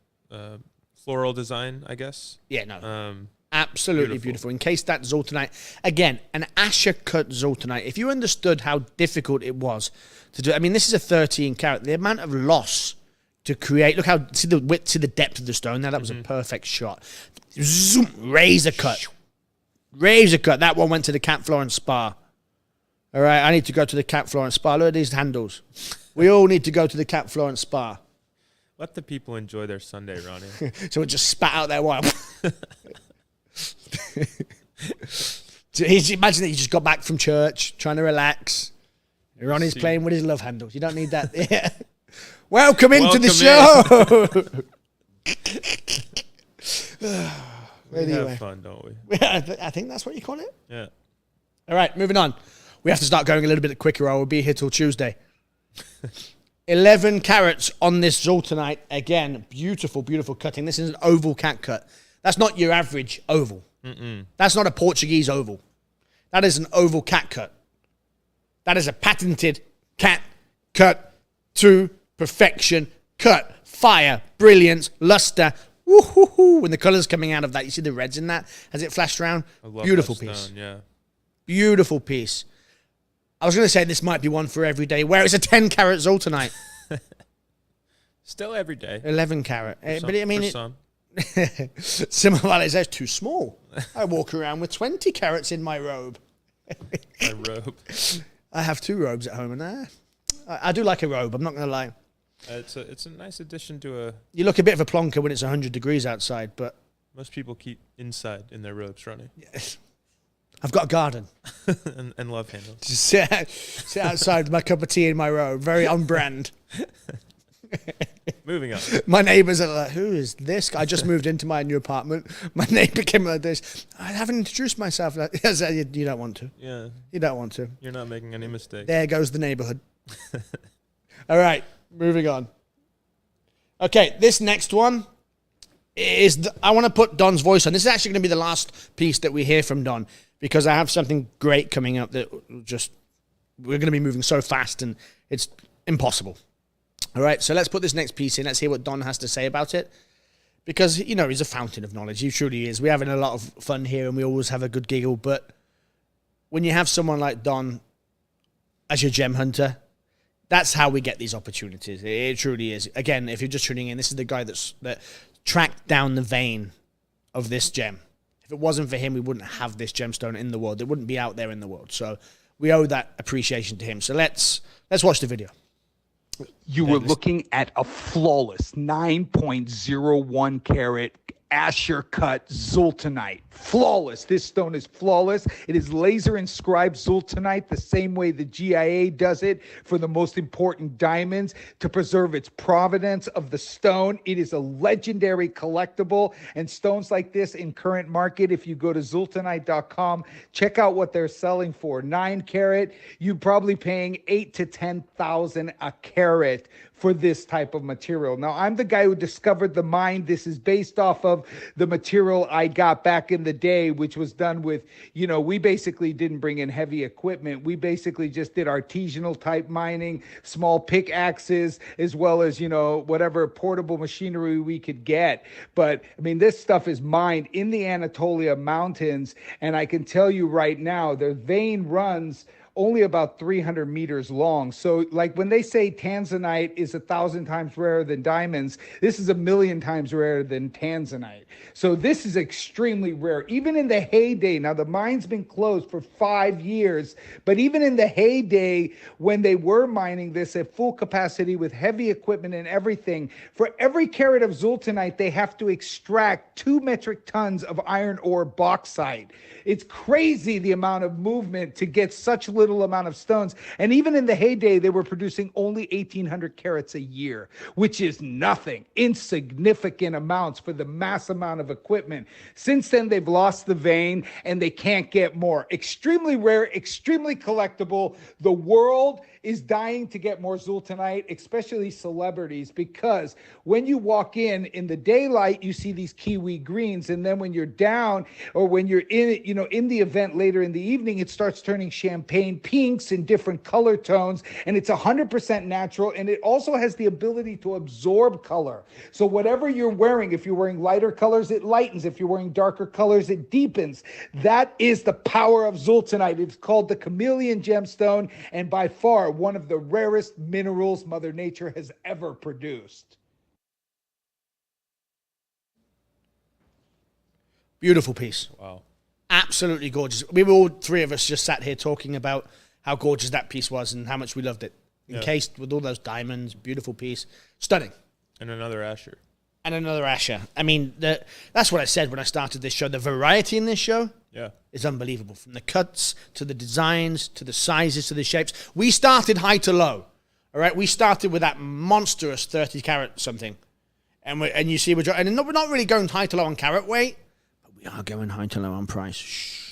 floral design, I guess. Yeah, no. Absolutely beautiful. In case that Zoltanite, again, an Asher cut Zoltanite, if you understood how difficult it was to do, I mean, this is a 13 carat. The amount of loss to create, look how, see the width, to the depth of the stone there, that was a perfect shot. Zoom, razor cut. Razor cut. That one went to the Cap Florence Spa. All right, I need to go to the Cap Florence Spa. Look at these handles. We all need to go to the Cap Florence Spa. Let the people enjoy their Sunday, Ronnie. So it just spat out their wine. Imagine that you just got back from church, trying to relax. Ronnie's playing with his love handles. You don't need that. Yeah. Welcome into the show. We have fun, don't we? I think that's what you call it. Yeah. All right, moving on. We have to start going a little bit quicker or we'll be here till Tuesday. 11 carats on this Zoltanite. Again, beautiful, beautiful cutting. This is an oval cat cut. That's not your average oval. That's not a Portuguese oval. That is an oval cat cut. That is a patented cat cut to perfection. Cut, fire, brilliance, luster. Woo-hoo-hoo. When the color's coming out of that, you see the reds in that as it flashed around. Beautiful piece. Stone, yeah. Beautiful piece. I was going to say this might be one for every day, where it's a 10 carat Zoltanite. Still every day. 11 carat. But I mean, some. Similar values, that's too small. I walk around with 20 carats in my robe. My robe. I have 2 robes at home, and I do like a robe. I'm not going to lie. It's a nice addition to a. You look a bit of a plonker when it's 100 degrees outside, but most people keep inside in their robes, Ronnie. Yes. I've got a garden. and love handles. Just sit outside with my cup of tea in my robe. Very on brand. Moving on. My neighbours are like, who is this guy? I just moved into my new apartment. My neighbour came like this. I haven't introduced myself. I said, you don't want to. Yeah. You don't want to. You're not making any mistakes. There goes the neighbourhood. All right, moving on. Okay, this next one is, I want to put Don's voice on. This is actually going to be the last piece that we hear from Don, because I have something great coming up that we're going to be moving so fast and it's impossible. All right, so let's put this next piece in. Let's hear what Don has to say about it. Because, you know, he's a fountain of knowledge. He truly is. We're having a lot of fun here and we always have a good giggle. But when you have someone like Don as your gem hunter, that's how we get these opportunities. It truly is. Again, if you're just tuning in, this is the guy that tracked down the vein of this gem. If it wasn't for him, we wouldn't have this gemstone in the world. It wouldn't be out there in the world. So we owe that appreciation to him. So let's watch the video. You were looking at a flawless 9.01 carat Asher cut Zoltanite. Flawless. This stone is flawless. It is laser inscribed Zoltanite the same way the GIA does it for the most important diamonds to preserve its provenance of the stone. It is a legendary collectible, and stones like this in current market, if you go to zoltanite.com, check out what they're selling for. 9 carat, you're probably paying 8 to 10,000 a carat for this type of material. Now, I'm the guy who discovered the mine. This is based off of the material I got back in the day, which was done with, you know, we basically didn't bring in heavy equipment. We basically just did artisanal type mining, small pickaxes, as well as, you know, whatever portable machinery we could get. But I mean, this stuff is mined in the Anatolia Mountains. And I can tell you right now, the vein runs only about 300 meters long. So like when they say tanzanite is 1,000 times rarer than diamonds, this is 1,000,000 times rarer than tanzanite. So this is extremely rare. Even in the heyday, now the mine's been closed for 5 years, but even in the heyday when they were mining this at full capacity with heavy equipment and everything, for every carat of zoltanite, they have to extract 2 metric tons of iron ore bauxite. It's crazy the amount of movement to get such little amount of stones. And even in the heyday, they were producing only 1,800 carats a year, which is nothing, insignificant amounts for the mass amount of equipment. Since then, they've lost the vein and they can't get more. Extremely rare, extremely collectible. The world is dying to get more zoltanite, especially celebrities, because when you walk in the daylight, you see these kiwi greens. And then when you're down or when you're in the event later in the evening, it starts turning champagne pinks in different color tones. And it's 100% natural. And it also has the ability to absorb color. So whatever you're wearing, if you're wearing lighter colors, it lightens. If you're wearing darker colors, it deepens. That is the power of zoltanite. It's called the chameleon gemstone, and by far one of the rarest minerals Mother Nature has ever produced. Beautiful piece. Wow. Absolutely gorgeous. We were all three of us just sat here talking about how gorgeous that piece was and how much we loved it. Encased with all those diamonds, beautiful piece. Stunning. And another Asher. And another Asher. I mean, that's what I said when I started this show. The variety in this show is unbelievable. From the cuts to the designs to the sizes to the shapes. We started high to low. All right? We started with that monstrous 30 carat something. And you see, we're not really going high to low on carat weight, but we are going high to low on price. Shh.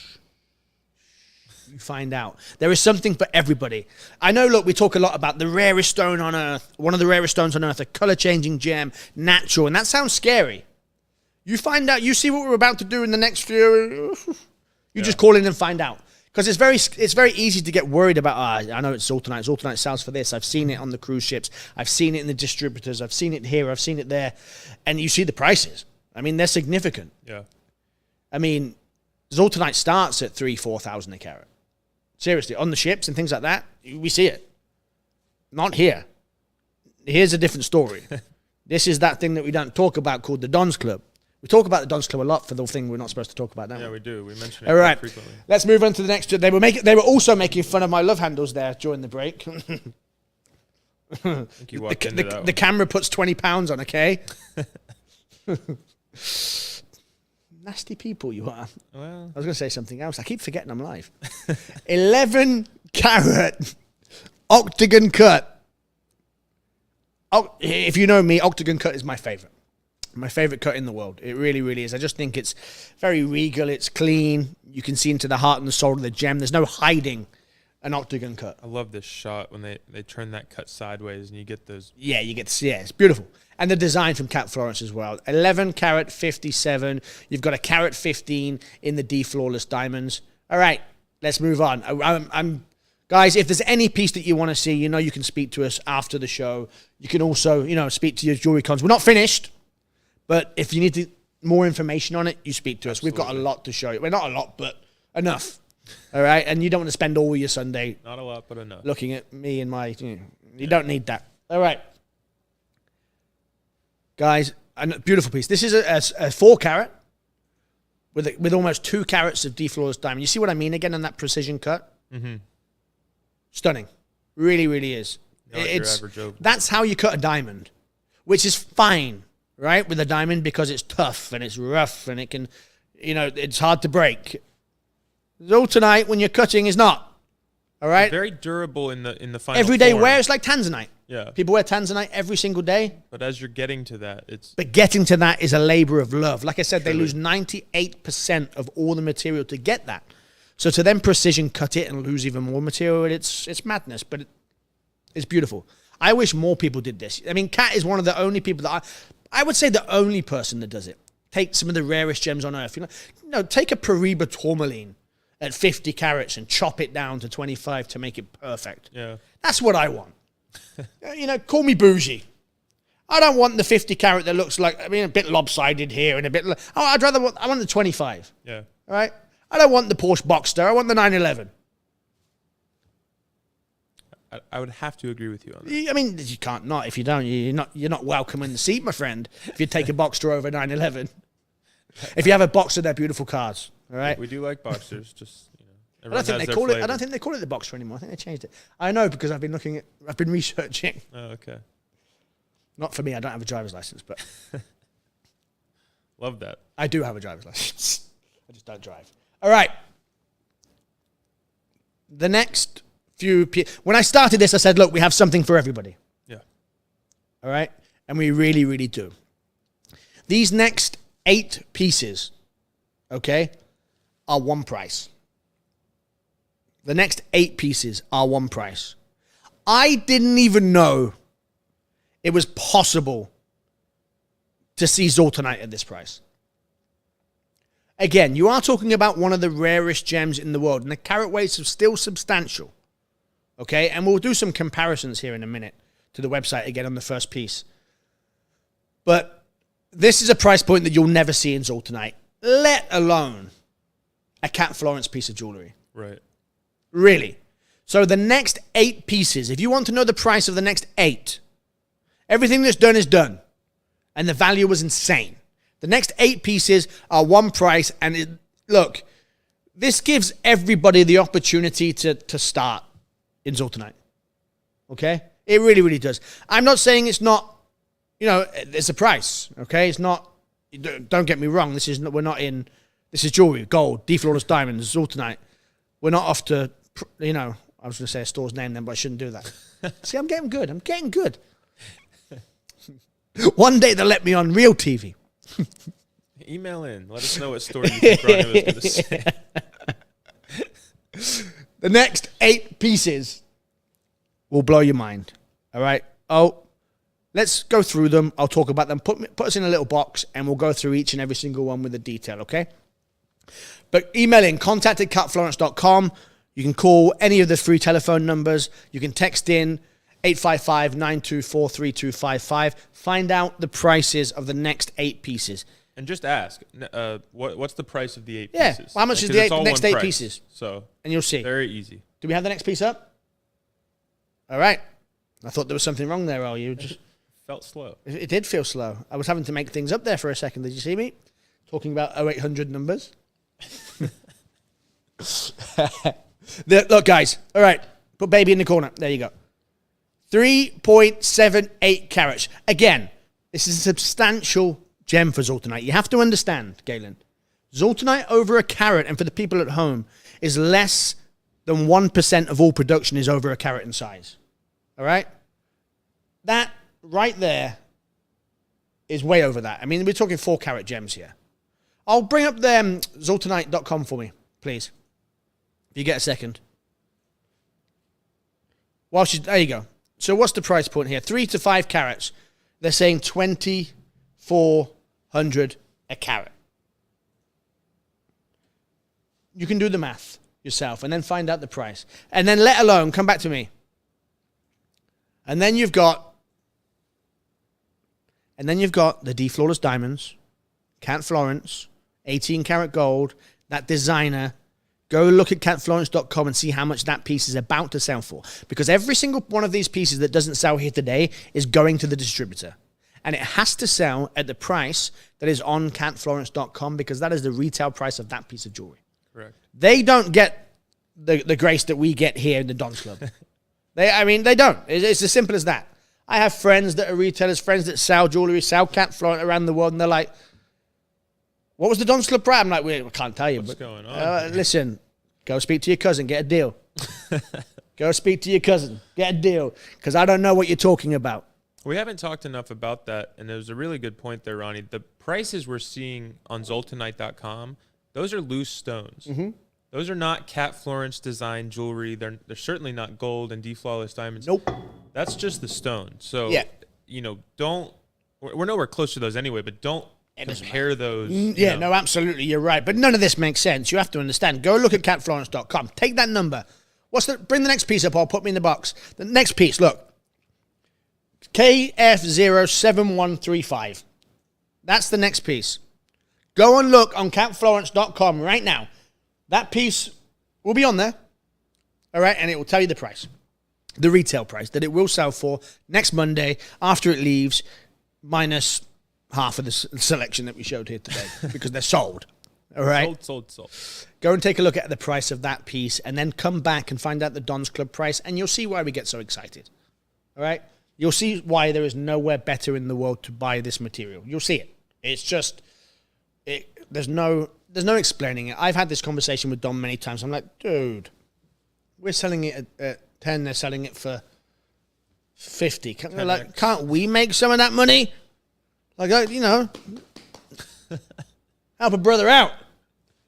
You find out. There is something for everybody. I know, look, we talk a lot about the rarest stone on earth, one of the rarest stones on earth, a color-changing gem, natural, and that sounds scary. You find out, you see what we're about to do in the next few, you just call in and find out. Because it's very easy to get worried about, I know it's zoltanite. Zoltanite sells for this. I've seen it on the cruise ships. I've seen it in the distributors. I've seen it here. I've seen it there. And you see the prices. I mean, they're significant. Yeah. I mean, zoltanite starts at 3,000-4,000 a carat. Seriously, on the ships and things like that, we see it. Not here. Here's a different story. This is that thing that we don't talk about called the Don's Club. We talk about the Don's Club a lot for the thing we're not supposed to talk about now. Yeah, we do. We mention it All right. quite frequently. Let's move on to the next. They were also making fun of my love handles there during the break. I think you walked into that the camera puts 20 pounds on, okay? Nasty people you are. Well, I was going to say something else. I keep forgetting I'm live. 11 carat octagon cut. Oh, if you know me, octagon cut is my favorite. My favorite cut in the world. It really, really is. I just think it's very regal. It's clean. You can see into the heart and the soul of the gem. There's no hiding an octagon cut. I love this shot when they turn that cut sideways and you get those. Yeah, you get to see it. It's beautiful. And the design from Cat Florence as well. 11 carat 57. You've got a carat 15 in the D flawless diamonds. All right, let's move on. I'm guys, if there's any piece that you want to see, you can speak to us after the show. You can also, speak to your jewelry cons. We're not finished, but if you need more information on it, you speak to us. Absolutely. We've got a lot to show you. Well, not a lot, but enough. All right, and you don't want to spend all your Sunday Not a lot, but enough. looking at me and my. You don't need that. All right, guys, a beautiful piece. This is a 4 carat with almost 2 carats of D flawless diamond. You see what I mean again on that precision cut? Mm-hmm. Stunning, really, really is. Not your average oak. That's how you cut a diamond, which is fine, right? With a diamond because it's tough and it's rough and it can, it's hard to break. Zoltanite, when you're cutting, is not. All right? It's very durable in the final Everyday form. wear, it's like tanzanite. Yeah. People wear tanzanite every single day. But as you're getting to that, it's But getting to that is a labor of love. Like I said, they Truly. lose 98% of all the material to get that. So to then precision cut it and lose even more material, it's madness, but it's beautiful. I wish more people did this. I mean, Kat is one of the only people that I would say the only person that does it. Take some of the rarest gems on earth. Take a Paraiba tourmaline at 50 carats and chop it down to 25 to make it perfect. yeah. That's what I want. Call me bougie. I don't want the 50 carat that looks like, a bit lopsided here and a bit. I want the 25. Yeah. All right? I don't want the Porsche Boxster. I want the 911. I would have to agree with you on that. I mean, you can't not. If you don't, you're not welcome in the seat, my friend. If you take a Boxster over 911, if you have a Boxster, they're beautiful cars. All right. We do like Boxsters. Just I don't think they call it. I don't think they call it the Boxster anymore. I think they changed it. I know because I've been researching. Oh, okay. Not for me. I don't have a driver's license, but Love that. I do have a driver's license. I just don't drive. All right. The next few... When I started this, I said, look, we have something for everybody. Yeah. All right? And we really, really do. These next 8 pieces, okay, are one price. The next 8 pieces are one price. I didn't even know it was possible to see Zoltanite at this price. Again, you are talking about one of the rarest gems in the world, and the carat weights are still substantial. Okay, and we'll do some comparisons here in a minute to the website again on the first piece. But this is a price point that you'll never see in Zoltanite, let alone a Cat Florence piece of jewelry. Right. Really. So the next 8 pieces, if you want to know the price of the next 8, everything that's done is done. And the value was insane. The next 8 pieces are one price. And look, this gives everybody the opportunity to start in Zoltanite. Okay? It really, really does. I'm not saying it's not, it's a price. Okay? It's not, don't get me wrong. This is jewelry, gold, deflawless diamonds, Zoltanite. We're not off to, I was going to say a store's name then, but I shouldn't do that. See, I'm getting good. One day they'll let me on real TV. Email in. Let us know what story you think Ronnie was going to say. The next 8 pieces will blow your mind. All right? Oh, let's go through them. I'll talk about them. Put us in a little box, and we'll go through each and every single one with the detail, okay? But email in, contact@catflorence.com. You can call any of the free telephone numbers. You can text in 855-924-3255. Find out the prices of the next 8 pieces. And just ask, what's the price of the 8 Yeah, pieces? well, how much is the next 8 pieces? So, and you'll see. Very easy. Do we have the next piece up? All right. I thought there was something wrong there, you just felt slow. It did feel slow. I was having to make things up there for a second. Did you see me? Talking about 0800 numbers. Look, guys. All right. Put baby in the corner. There you go. 3.78 carats. Again, this is a substantial gem for Zoltanite. You have to understand, Galen. Zoltanite over a carat, and for the people at home, is less than 1% of all production is over a carat in size. All right? That right there is way over that. I mean, we're talking 4-carat gems here. I'll bring up the Zoltanite.com for me, please. If you get a second. There you go. So what's the price point here? 3 to 5 carats. They're saying 2,400 a carat. You can do the math yourself and then find out the price. And then let alone, come back to me. And then you've got the deflawless diamonds, Cat Florence, 18 karat gold, that designer. Go look at catflorence.com and see how much that piece is about to sell for. Because every single one of these pieces that doesn't sell here today is going to the distributor. And it has to sell at the price that is on catflorence.com because that is the retail price of that piece of jewelry. Correct. They don't get the grace that we get here in the Don's Club. They don't. It's as simple as that. I have friends that are retailers, friends that sell jewelry, sell Cat Florence around the world, and they're like, what was the Don's Club price? I'm like, I can't tell you. What's going on? Listen, go speak to your cousin, get a deal. Go speak to your cousin, get a deal, because I don't know what you're talking about. We haven't talked enough about that, and there's a really good point there, Ronnie. The prices we're seeing on Zoltanite.com, those are loose stones. Mm-hmm. Those are not Cat Florence design jewelry. They're certainly not gold and deflawless diamonds. Nope. That's just the stone. So, yeah. We're nowhere close to those anyway, but don't compare those. Yeah, no, absolutely, you're right. But none of this makes sense. You have to understand. Go look at catflorence.com. Take that number. Bring the next piece up, I'll put me in the box. The next piece, look. KF07135. That's the next piece. Go and look on catflorence.com right now. That piece will be on there. All right, and it will tell you the price. the retail price that it will sell for next Monday after it leaves, minus half of the selection that we showed here today because they're sold. All right? Sold. Go and take a look at the price of that piece and then come back and find out the Don's Club price, and you'll see why we get so excited. All right? You'll see why there is nowhere better in the world to buy this material. You'll see it. It's just, there's no explaining it. I've had this conversation with Don many times. I'm like, dude, we're selling it at 10, they're selling it for 50. Can't we make some of that money? Like, help a brother out.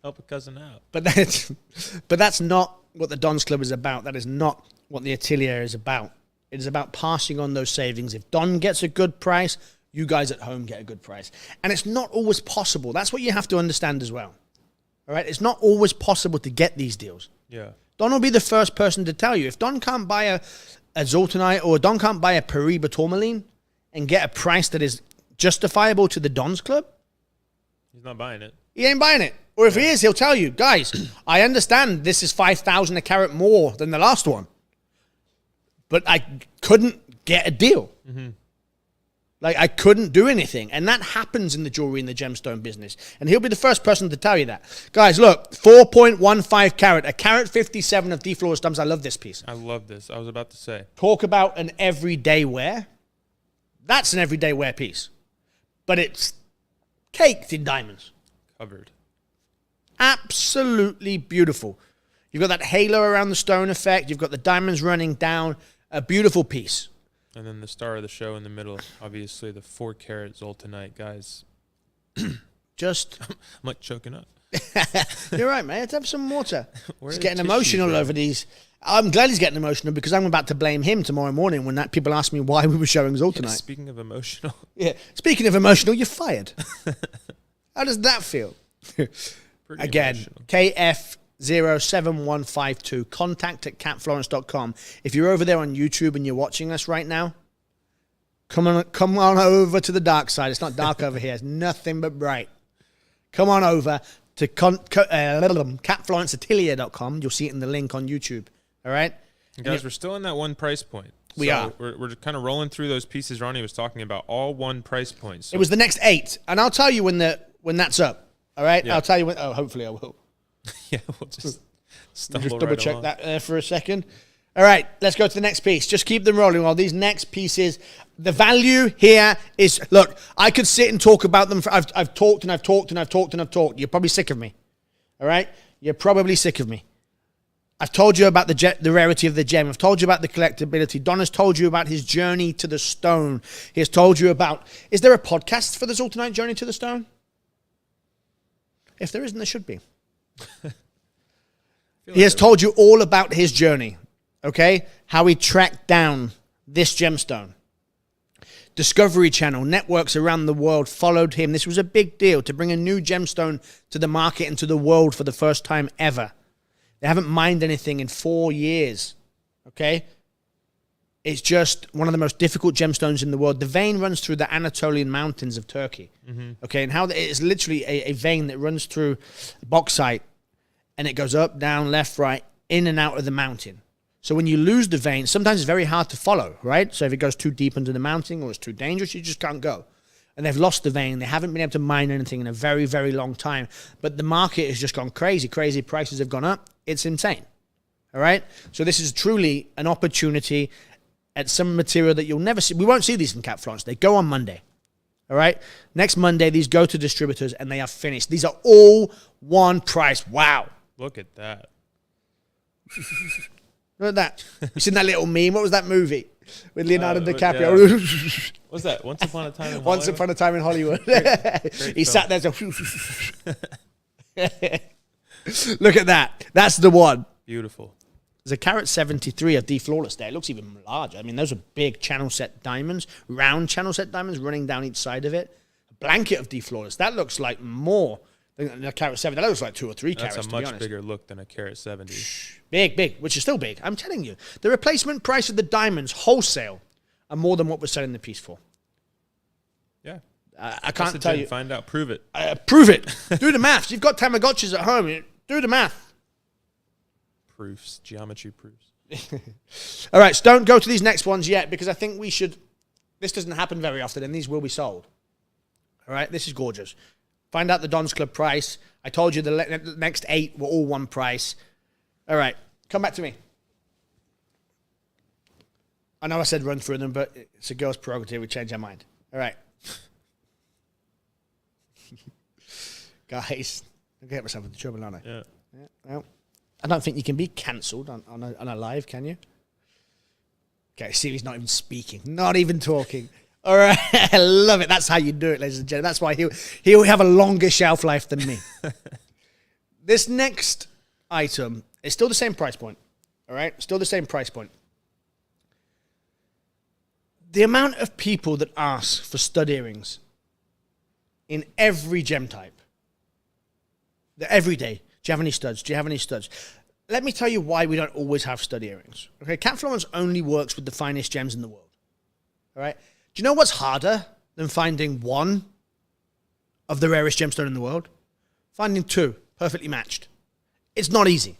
Help a cousin out. But that's not what the Don's Club is about. That is not what the Atelier is about. It is about passing on those savings. If Don gets a good price, you guys at home get a good price. And it's not always possible. That's what you have to understand as well. All right? It's not always possible to get these deals. Yeah. Don will be the first person to tell you. If Don can't buy a Zoltanite or Don can't buy a Paribas tourmaline and get a price that is justifiable to the Don's Club, he's not buying it. He ain't buying it. Or if he is, he'll tell you, guys, I understand this is 5,000 a carat more than the last one, but I couldn't get a deal. Mm-hmm. Like, I couldn't do anything. And that happens in the jewelry and the gemstone business. And he'll be the first person to tell you that. Guys, look, 4.15 carat, a carat 57 of D. Florence diamonds. I love this piece. I love this. I was about to say. Talk about an everyday wear. That's an everyday wear piece. But it's caked in diamonds. Covered. Absolutely beautiful. You've got that halo around the stone effect. You've got the diamonds running down. A beautiful piece. And then the star of the show in the middle, obviously the 4-carat Zoltanite, guys. Just. I'm like choking up. You're right, mate. Let's have some water. Where He's are getting the emotional tissues, over these. I'm glad he's getting emotional because I'm about to blame him tomorrow morning when people ask me why we were showing Zoltanite. Yeah, speaking of emotional. Yeah. Speaking of emotional, you're fired. How does that feel? Again, emotional. KF07152, contact@catflorence.com. If you're over there on YouTube and you're watching us right now, come on over to the dark side. It's not dark over here. It's nothing but bright. Come on over to catflorenceatelier.com. You'll see it in the link on YouTube. All right? And guys, we're still in that one price point. We are. We're kind of rolling through those pieces Ronnie was talking about, all one price points. So it was the next 8, and I'll tell you when that's up. All right? Yeah. I'll tell you when. Oh, hopefully I will. Yeah, we'll just stumble Just double right check along. that there for a second. All right, let's go to the next piece. Just keep them rolling. While these next pieces, the value here is, look, I could sit and talk about them. I've talked and I've talked and I've talked and I've talked. You're probably sick of me. All right? You're probably sick of me. I've told you about the rarity of the gem. I've told you about the collectability. Don has told you about his journey to the stone. He has told you about, is there a podcast for the Zoltanite Journey to the Stone? If there isn't, there should be. He has told you all about his journey, okay? How he tracked down this gemstone. Discovery Channel, networks around the world followed him. This was a big deal to bring a new gemstone to the market and to the world for the first time ever. They haven't mined anything in 4 years, okay? It's just one of the most difficult gemstones in the world. The vein runs through the Anatolian mountains of Turkey, okay? And how it's literally a vein that runs through bauxite, and it goes up, down, left, right, in and out of the mountain. So when you lose the vein, sometimes it's very hard to follow, right? So if it goes too deep into the mountain or it's too dangerous, you just can't go. And they've lost the vein. They haven't been able to mine anything in a very, very long time. But the market has just gone crazy. Crazy prices have gone up. It's insane, all right? So this is truly an opportunity at some material that you'll never see. We won't see these in Cat Florence. They go on Monday, all right? Next Monday, these go to distributors, and they are finished. These are all one price. Wow. Look at that. Look at that. You seen that little meme? What was that movie with Leonardo DiCaprio? Yeah. What's that? Once Upon a Time in Hollywood? Once Upon a Time in Hollywood. Great He film. sat there. So look at that. That's the one. Beautiful. There's a carat 73 of D. Flawless there. It looks even larger. I mean, those are big channel set diamonds, round channel set diamonds running down each side of it. A blanket of D. Flawless. That looks like more than a carat 7. That looks like 2 or 3 carats, That's a to be much honest. bigger look than a carat 70. Big, which is still big. I'm telling you. The replacement price of the diamonds wholesale are more than what we're selling the piece for. Yeah. I can't tell you. Find out. Prove it. Prove it. Do the maths. You've got Tamagotchis at home. Do the math. Proofs. Geometry proofs. All right, so don't go to these next ones yet because I think we should. This doesn't happen very often, and these will be sold. All right, this is gorgeous. Find out the Don's Club price. I told you the next 8 were all one price. All right, come back to me. I know I said run through them, but it's a girl's prerogative. We change our mind. All right. Guys, I'll get myself into trouble, aren't I? Yeah. Well, I don't think you can be cancelled on a live, can you? Okay, Siri's not even speaking, not even talking. All right, I love it. That's how you do it, ladies and gentlemen. That's why he'll have a longer shelf life than me. This next item is still the same price point. All right, still the same price point. The amount of people that ask for stud earrings in every gem type. Every day. Do you have any studs? Do you have any studs? Let me tell you why we don't always have stud earrings. Okay, Cat Florence only works with the finest gems in the world. All right? Do you know what's harder than finding one of the rarest gemstone in the world? Finding 2 perfectly matched. It's not easy.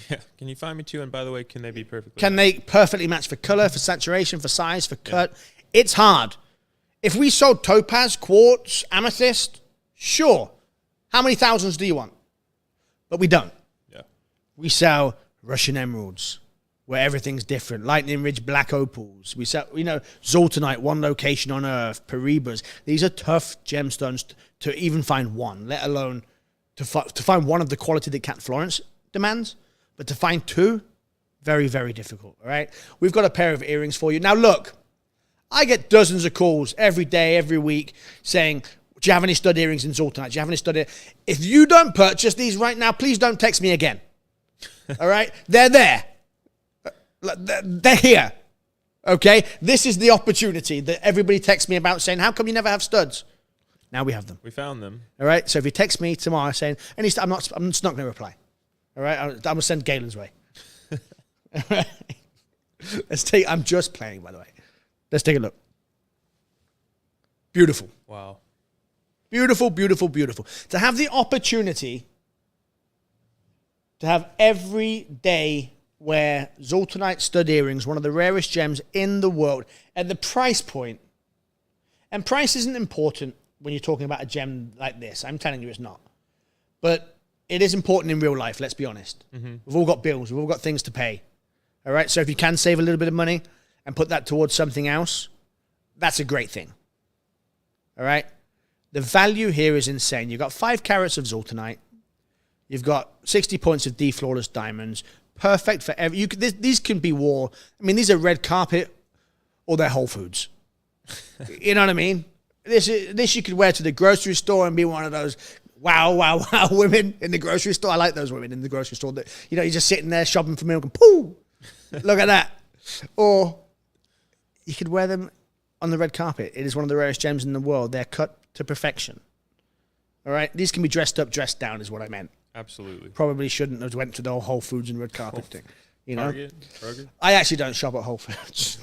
Yeah. Can you find me 2? And by the way, can they be perfectly? Can they perfectly match for color, for saturation, for size, for cut? Yeah. It's hard. If we sold topaz, quartz, amethyst, sure. How many thousands do you want? But we don't. Yeah. We sell Russian emeralds, where everything's different. Lightning Ridge black opals. We sell, Zoltanite, one location on Earth, Paribas. These are tough gemstones to even find one, let alone to find one of the quality that Cat Florence demands. But to find 2, very, very difficult, all right? We've got a pair of earrings for you. Now, look, I get dozens of calls every day, every week, saying, do you have any stud earrings in Zoltanite? Do you have any stud earrings? If you don't purchase these right now, please don't text me again. All right? They're there. They're here. Okay? This is the opportunity that everybody texts me about saying, how come you never have studs? Now we have them. We found them. All right? So if you text me tomorrow saying, I'm just not going to reply. All right? I'm going to send Galen's way. All right? I'm just playing, by the way. Let's take a look. Beautiful. Wow. Beautiful, beautiful, beautiful. To have the opportunity to have every day wear Zoltanite stud earrings, one of the rarest gems in the world, at the price point. And price isn't important when you're talking about a gem like this. I'm telling you it's not. But it is important in real life, let's be honest. Mm-hmm. We've all got bills. We've all got things to pay. All right? So if you can save a little bit of money and put that towards something else, that's a great thing. All right? The value here is insane. You've got 5 carats of Zoltanite. You've got 60 points of D flawless diamonds. Perfect for every... these can be wore... I mean, these are red carpet or they're Whole Foods. You know what I mean? This you could wear to the grocery store and be one of those wow women in the grocery store. I like those women in the grocery store that, you're just sitting there shopping for milk and pooh, look at that. Or you could wear them on the red carpet. It is one of the rarest gems in the world. They're cut to perfection. All right? These can be dressed up, dressed down is what I meant. Absolutely. Probably shouldn't have went to the Whole Foods and red carpet thing. You know? Target? I actually don't shop at Whole Foods.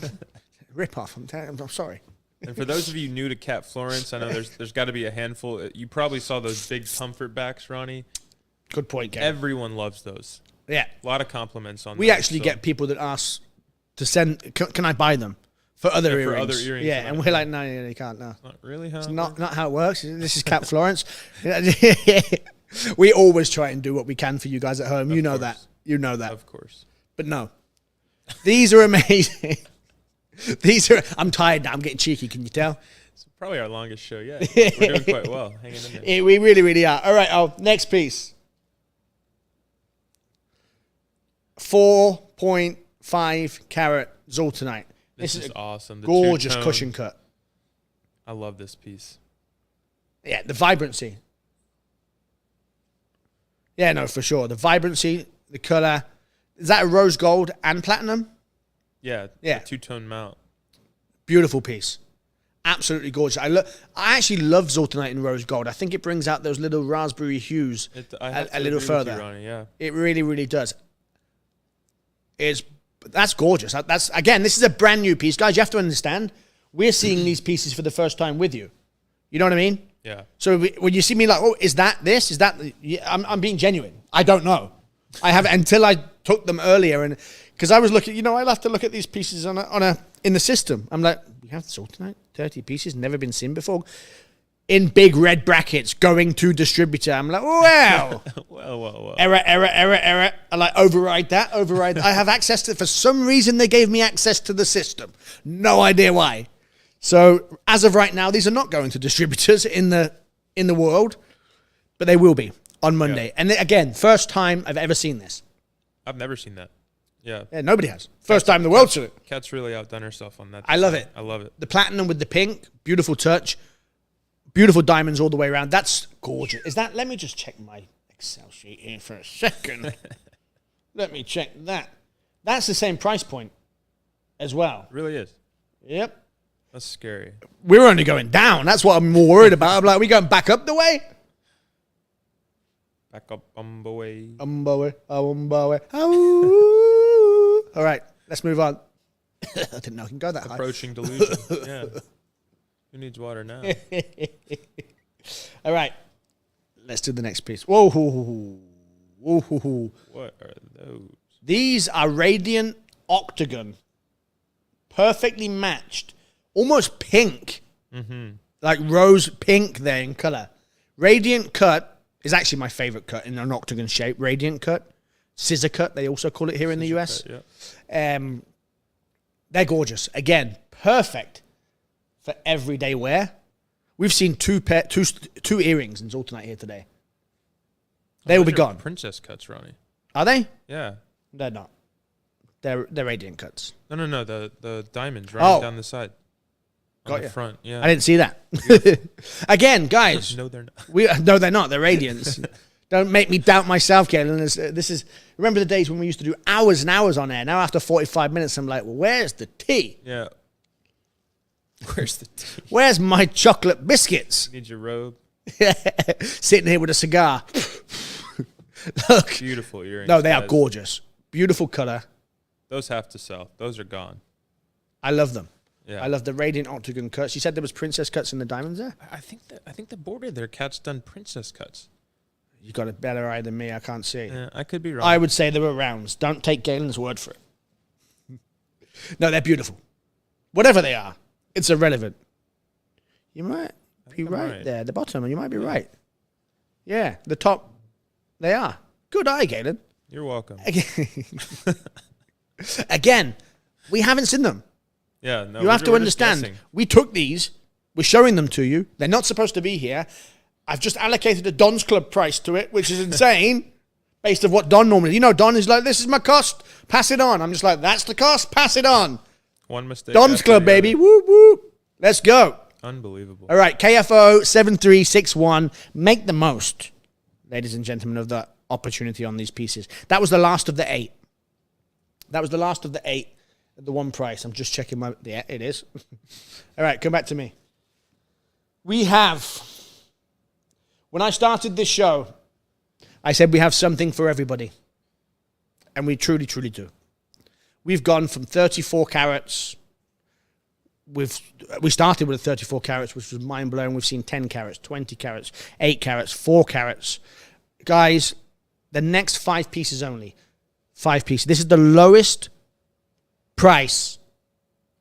Rip off. I'm sorry. And for those of you new to Cat Florence, I know there's got to be a handful. You probably saw those big comfort backs, Ronnie. Good point, Gary. Everyone loves those. Yeah. A lot of compliments on We those, actually get people that ask to send, can I buy them? For other earrings. For other earrings. Yeah, and we're like, no, you can't, no. Not really how It's not how it works. This is Cat Florence. We always try and do what we can for you guys at home. You know that. You know that. Of course. But no. These are amazing. I'm tired now. I'm getting cheeky. Can you tell? It's probably our longest show yet. We're doing quite well. Hanging in there. We really, really are. All right. Next piece. 4.5 carat Zoltanite. This is awesome. The gorgeous two-tone. cushion cut. I love this piece. Yeah, the vibrancy. Yeah, no, for sure. The vibrancy, the color. Is that a rose gold and platinum? Yeah. Yeah. Two-tone mount. Beautiful piece. Absolutely gorgeous. I actually love Zoltanite in rose gold. I think it brings out those little raspberry hues a little further. Ronnie, yeah. It really, really does. That's gorgeous. Again, this is a brand new piece. Guys, you have to understand, we're seeing these pieces for the first time with you. You know what I mean? Yeah. So when you see me like, oh, is that this? Is that... I'm being genuine. I don't know. I have until I took them earlier, and because I was looking, I'll have to look at these pieces in the system. I'm like, we have Zoltanite, 30 pieces, never been seen before. In big red brackets, going to distributor. I'm like, wow. Well. Error. I like override that. I have access to it. For some reason, they gave me access to the system. No idea why. So as of right now, these are not going to distributors in the world, but they will be on Monday. Yeah. And again, first time I've ever seen this. I've never seen that. Yeah, nobody has. First time in the world. Kat's really outdone herself on that. I love it. I love it. The platinum with the pink, beautiful touch. Beautiful diamonds all the way around. That's gorgeous. Let me just check my Excel sheet here for a second. Let me check that. That's the same price point as well. It really is. Yep. That's scary. We're only going down. That's what I'm more worried about. I'm like, are we going back up the way? Back up, way. All right, let's move on. I didn't know I can go that high. Approaching delusion. Yeah. Who needs water now? All right. Let's do the next piece. Whoa. What are those? These are Radiant Octagon. Perfectly matched. Almost pink. Mm-hmm. Like rose pink there in color. Radiant cut is actually my favorite cut in an octagon shape. Radiant cut. Scissor cut, they also call it here in the US. Cut, yeah. They're gorgeous. Again, perfect for everyday wear. We've seen two earrings in Zoltanite here today. They will be gone. Princess cuts, Ronnie. Are they? Yeah. They're not. They're radiant cuts. No. The diamonds running down the side. On the front. Yeah. I didn't see that. Again, guys. No, they're not. No, they're not. They're radiants. Don't make me doubt myself, Galen. Remember the days when we used to do hours and hours on air. Now after 45 minutes, I'm like, well, where's the tea? Yeah. Where's the tea? Where's my chocolate biscuits? You need your robe. Sitting here with a cigar. Look. Beautiful earrings. No, they are gorgeous. Beautiful color. Those have to sell. Those are gone. I love them. Yeah. I love the Radiant Octagon cuts. You said there was princess cuts in the diamonds there? I think the border there, Kat's done princess cuts. You got a better eye than me. I can't see. Yeah, I could be wrong. I would say they were rounds. Don't take Galen's word for it. No, they're beautiful. Whatever they are, it's irrelevant. You might be right there. The bottom, you might be right. Yeah, the top, they are. Good eye, Galen. You're welcome. Again, we haven't seen them. Yeah, no. You have to understand. We took these. We're showing them to you. They're not supposed to be here. I've just allocated a Don's Club price to it, which is insane, based on what Don normally. Don is like, this is my cost. Pass it on. I'm just like, that's the cost. Pass it on. One mistake. Don's Club, baby. Whoop, whoop. Let's go. Unbelievable. All right, KFO 7361. Make the most, ladies and gentlemen, of the opportunity on these pieces. That was the last of the 8. That was the last of the 8 at the one price. I'm just checking my... Yeah, it is. All right, come back to me. We have... When I started this show, I said we have something for everybody. And we truly, truly do. We've gone from 34 carats. We started with a 34 carats, which was mind-blowing. We've seen 10 carats, 20 carats, 8 carats, 4 carats. Guys, the next 5 pieces only. 5 pieces. This is the lowest price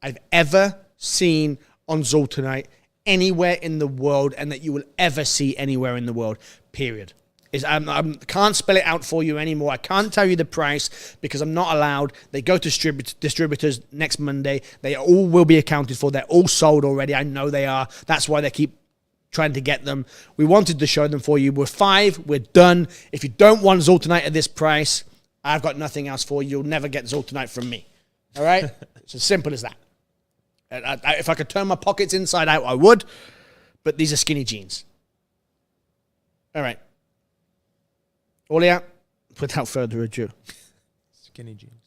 I've ever seen on Zoltanite anywhere in the world, and that you will ever see anywhere in the world, period. I can't spell it out for you anymore. I can't tell you the price because I'm not allowed. They go to distributors next Monday. They all will be accounted for. They're all sold already. I know they are. That's why they keep trying to get them. We wanted to show them for you. We're 5. We're done. If you don't want Zoltanite at this price, I've got nothing else for you. You'll never get Zoltanite from me. All right? It's as simple as that. If I could turn my pockets inside out, I would. But these are skinny jeans. All right. Olia, without further ado. Skinny jeans.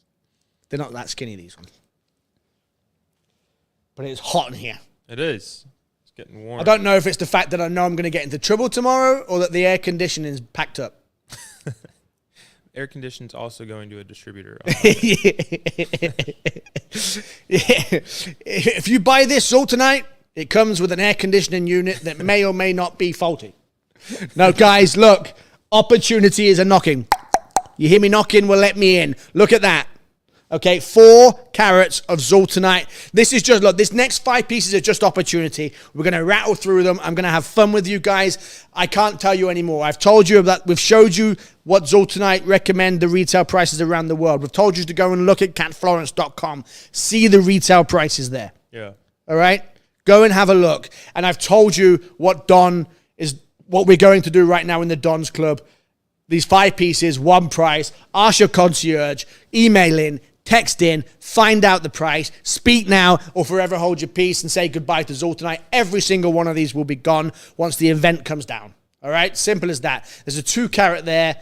They're not that skinny, these ones. But it's hot in here. It is. It's getting warm. I don't know if it's the fact that I know I'm going to get into trouble tomorrow or that the air conditioning is packed up. Air conditioning's also going to a distributor. Yeah. If you buy this Zoltanite, it comes with an air conditioning unit that may or may not be faulty. No, guys, look. Opportunity is a knocking. You hear me knocking? Well, let me in. Look at that. Okay, 4 carats of Zoltanite. This is just, look, this next 5 pieces are just opportunity. We're going to rattle through them. I'm going to have fun with you guys. I can't tell you anymore. I've told you that we've showed you what Zoltanite recommend the retail prices around the world. We've told you to go and look at catflorence.com. See the retail prices there. Yeah. All right? Go and have a look. And I've told you what we're going to do right now in the Don's Club. These 5 pieces, 1 price. Ask your concierge. Email in. Text in, find out the price, speak now, or forever hold your peace and say goodbye to Zoltanite. Every single one of these will be gone once the event comes down. All right? Simple as that. There's a 2 carat there.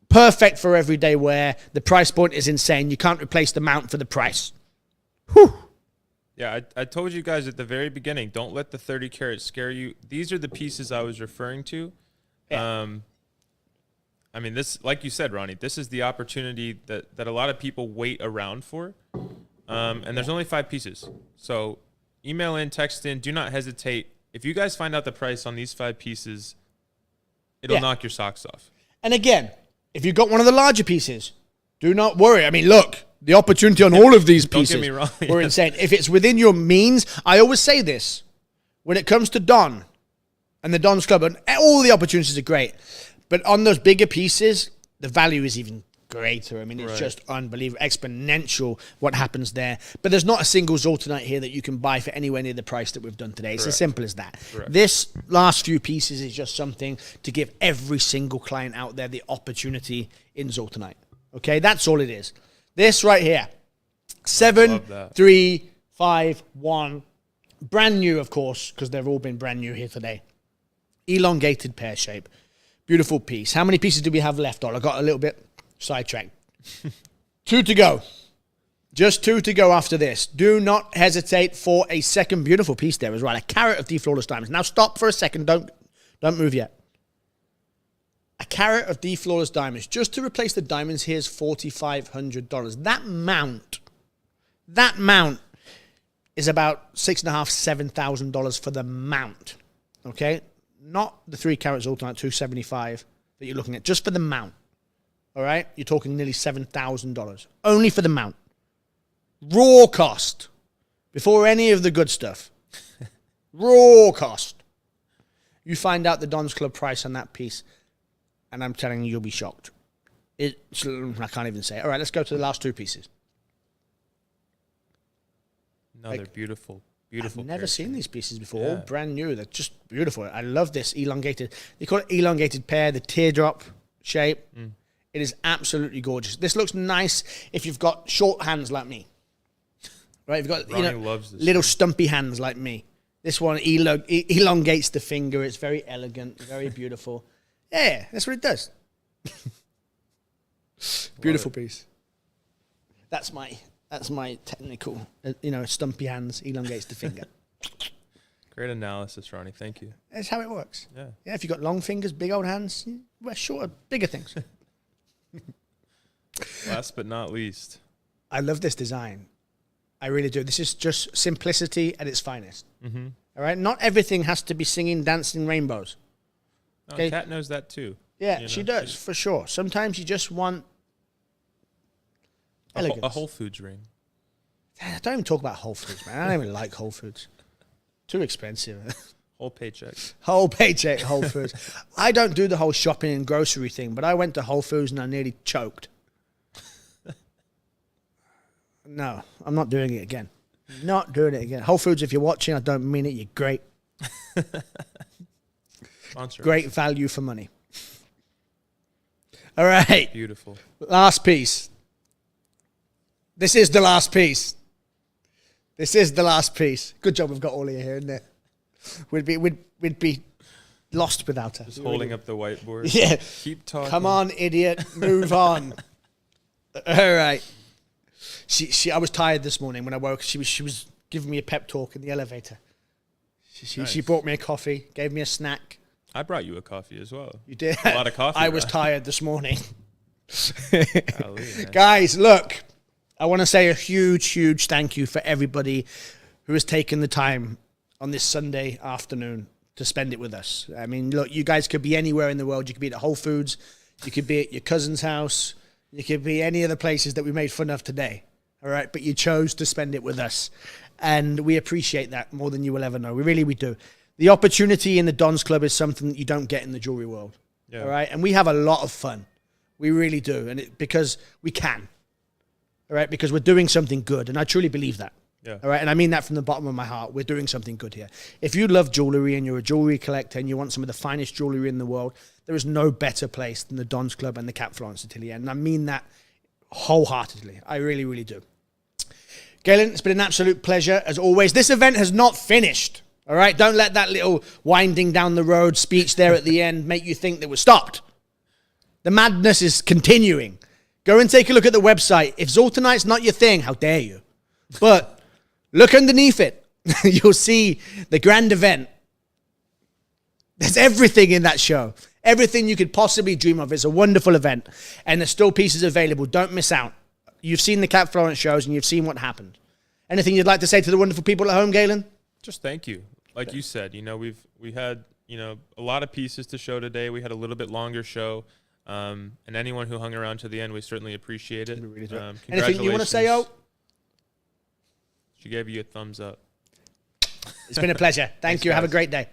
Perfect for everyday wear. The price point is insane. You can't replace the mount for the price. Whew. Yeah, I told you guys at the very beginning, don't let the 30 carats scare you. These are the pieces I was referring to. Yeah. I mean, this, like you said, Ronnie, this is the opportunity that a lot of people wait around for. And there's only 5 pieces. So email in, text in, do not hesitate. If you guys find out the price on these 5 pieces, it'll knock your socks off. And again, if you've got one of the larger pieces, do not worry. I mean, look, the opportunity on all of these pieces Don't get me wrong. were insane. If it's within your means, I always say this, when it comes to Don and the Don's Club, and all the opportunities are great. But on those bigger pieces, the value is even greater. I mean, it's just unbelievable, exponential what happens there. But there's not a single Zoltanite here that you can buy for anywhere near the price that we've done today. It's as simple as that. This last few pieces is just something to give every single client out there the opportunity in Zoltanite. Okay, that's all it is. This right here, 7351, brand new, of course, because they've all been brand new here today. Elongated pear shape. Beautiful piece. How many pieces do we have left, Ol? I got a little bit sidetracked. 2 to go. Just 2 to go after this. Do not hesitate for a second beautiful piece there as well. A carat of flawless diamonds. Now stop for a second. Don't move yet. A carat of flawless diamonds. Just to replace the diamonds, here's $4,500. That mount is about $6,500, $7,000 for the mount. Okay? Not the 3 carat Zoltanite 275 that you're looking at, just for the mount. All right? You're talking nearly $7,000. Only for the mount. Raw cost. Before any of the good stuff. Raw cost. You find out the Don's Club price on that piece, and I'm telling you, you'll be shocked. I can't even say it. All right, let's go to the last 2 pieces. Another beautiful. I've never seen these pieces before. All brand new. They're just beautiful. I love this elongated. They call it elongated pear, the teardrop shape. It is absolutely gorgeous. This looks nice if you've got short hands like me. Right? You've got little stumpy hands like me. This one elongates the finger. It's very elegant, very beautiful. Yeah, that's what it does. Beautiful piece. That's my technical, stumpy hands, elongates the finger. Great analysis, Ronnie. Thank you. That's how it works. Yeah. Yeah, if you've got long fingers, big old hands, wear shorter, bigger things. Last but not least. I love this design. I really do. This is just simplicity at its finest. Mm-hmm. All right? Not everything has to be singing, dancing rainbows. Okay? Kat knows that too. Yeah, she does, for sure. Sometimes you just want elegance. A Whole Foods ring. I don't even talk about Whole Foods, man. I don't even like Whole Foods. Too expensive. Whole paycheck. Whole paycheck, Whole Foods. I don't do the whole shopping and grocery thing, but I went to Whole Foods and I nearly choked. No, I'm not doing it again. Not doing it again. Whole Foods, if you're watching, I don't mean it. You're great. Great value for money. All right. Beautiful. Last piece. This is the last piece. This is the last piece. Good job we've got all of you here, isn't it? We'd be lost without her. Just holding up the whiteboard. Yeah. Keep talking. Come on, idiot. Move on. All right. I was tired this morning when I woke. She was giving me a pep talk in the elevator. She brought me a coffee, gave me a snack. I brought you a coffee as well. You did? A lot of coffee. I was tired this morning. Golly, guys, look. I want to say a huge, huge thank you for everybody who has taken the time on this Sunday afternoon to spend it with us. I mean, look, you guys could be anywhere in the world. You could be at Whole Foods. You could be at your cousin's house. You could be any of the places that we made fun of today. All right. But you chose to spend it with us. And we appreciate that more than you will ever know. We do. The opportunity in the Don's Club is something that you don't get in the jewelry world. Yeah. All right. And we have a lot of fun. We really do. And because we can. All right. Because we're doing something good. And I truly believe that. Yeah. All right. And I mean that from the bottom of my heart. We're doing something good here. If you love jewelry and you're a jewelry collector and you want some of the finest jewelry in the world, there is no better place than the Don's Club and the Cap Florence Atelier. And I mean that wholeheartedly. I really, really do. Galen, it's been an absolute pleasure as always. This event has not finished. All right. Don't let that little winding down the road speech there at the end make you think that we're stopped. The madness is continuing. Go and take a look at the website. If Zoltanite's not your thing, how dare you? But look underneath it. You'll see the grand event. There's everything in that show. Everything you could possibly dream of. It's a wonderful event. And there's still pieces available. Don't miss out. You've seen the Cap Florence shows and you've seen what happened. Anything you'd like to say to the wonderful people at home, Galen? Just thank you. Like you said, we had, a lot of pieces to show today. We had a little bit longer show. And anyone who hung around to the end, we certainly appreciate it. Anything you want to say, O? She gave you a thumbs up. It's been a pleasure. Thank you. Guys. Have a great day.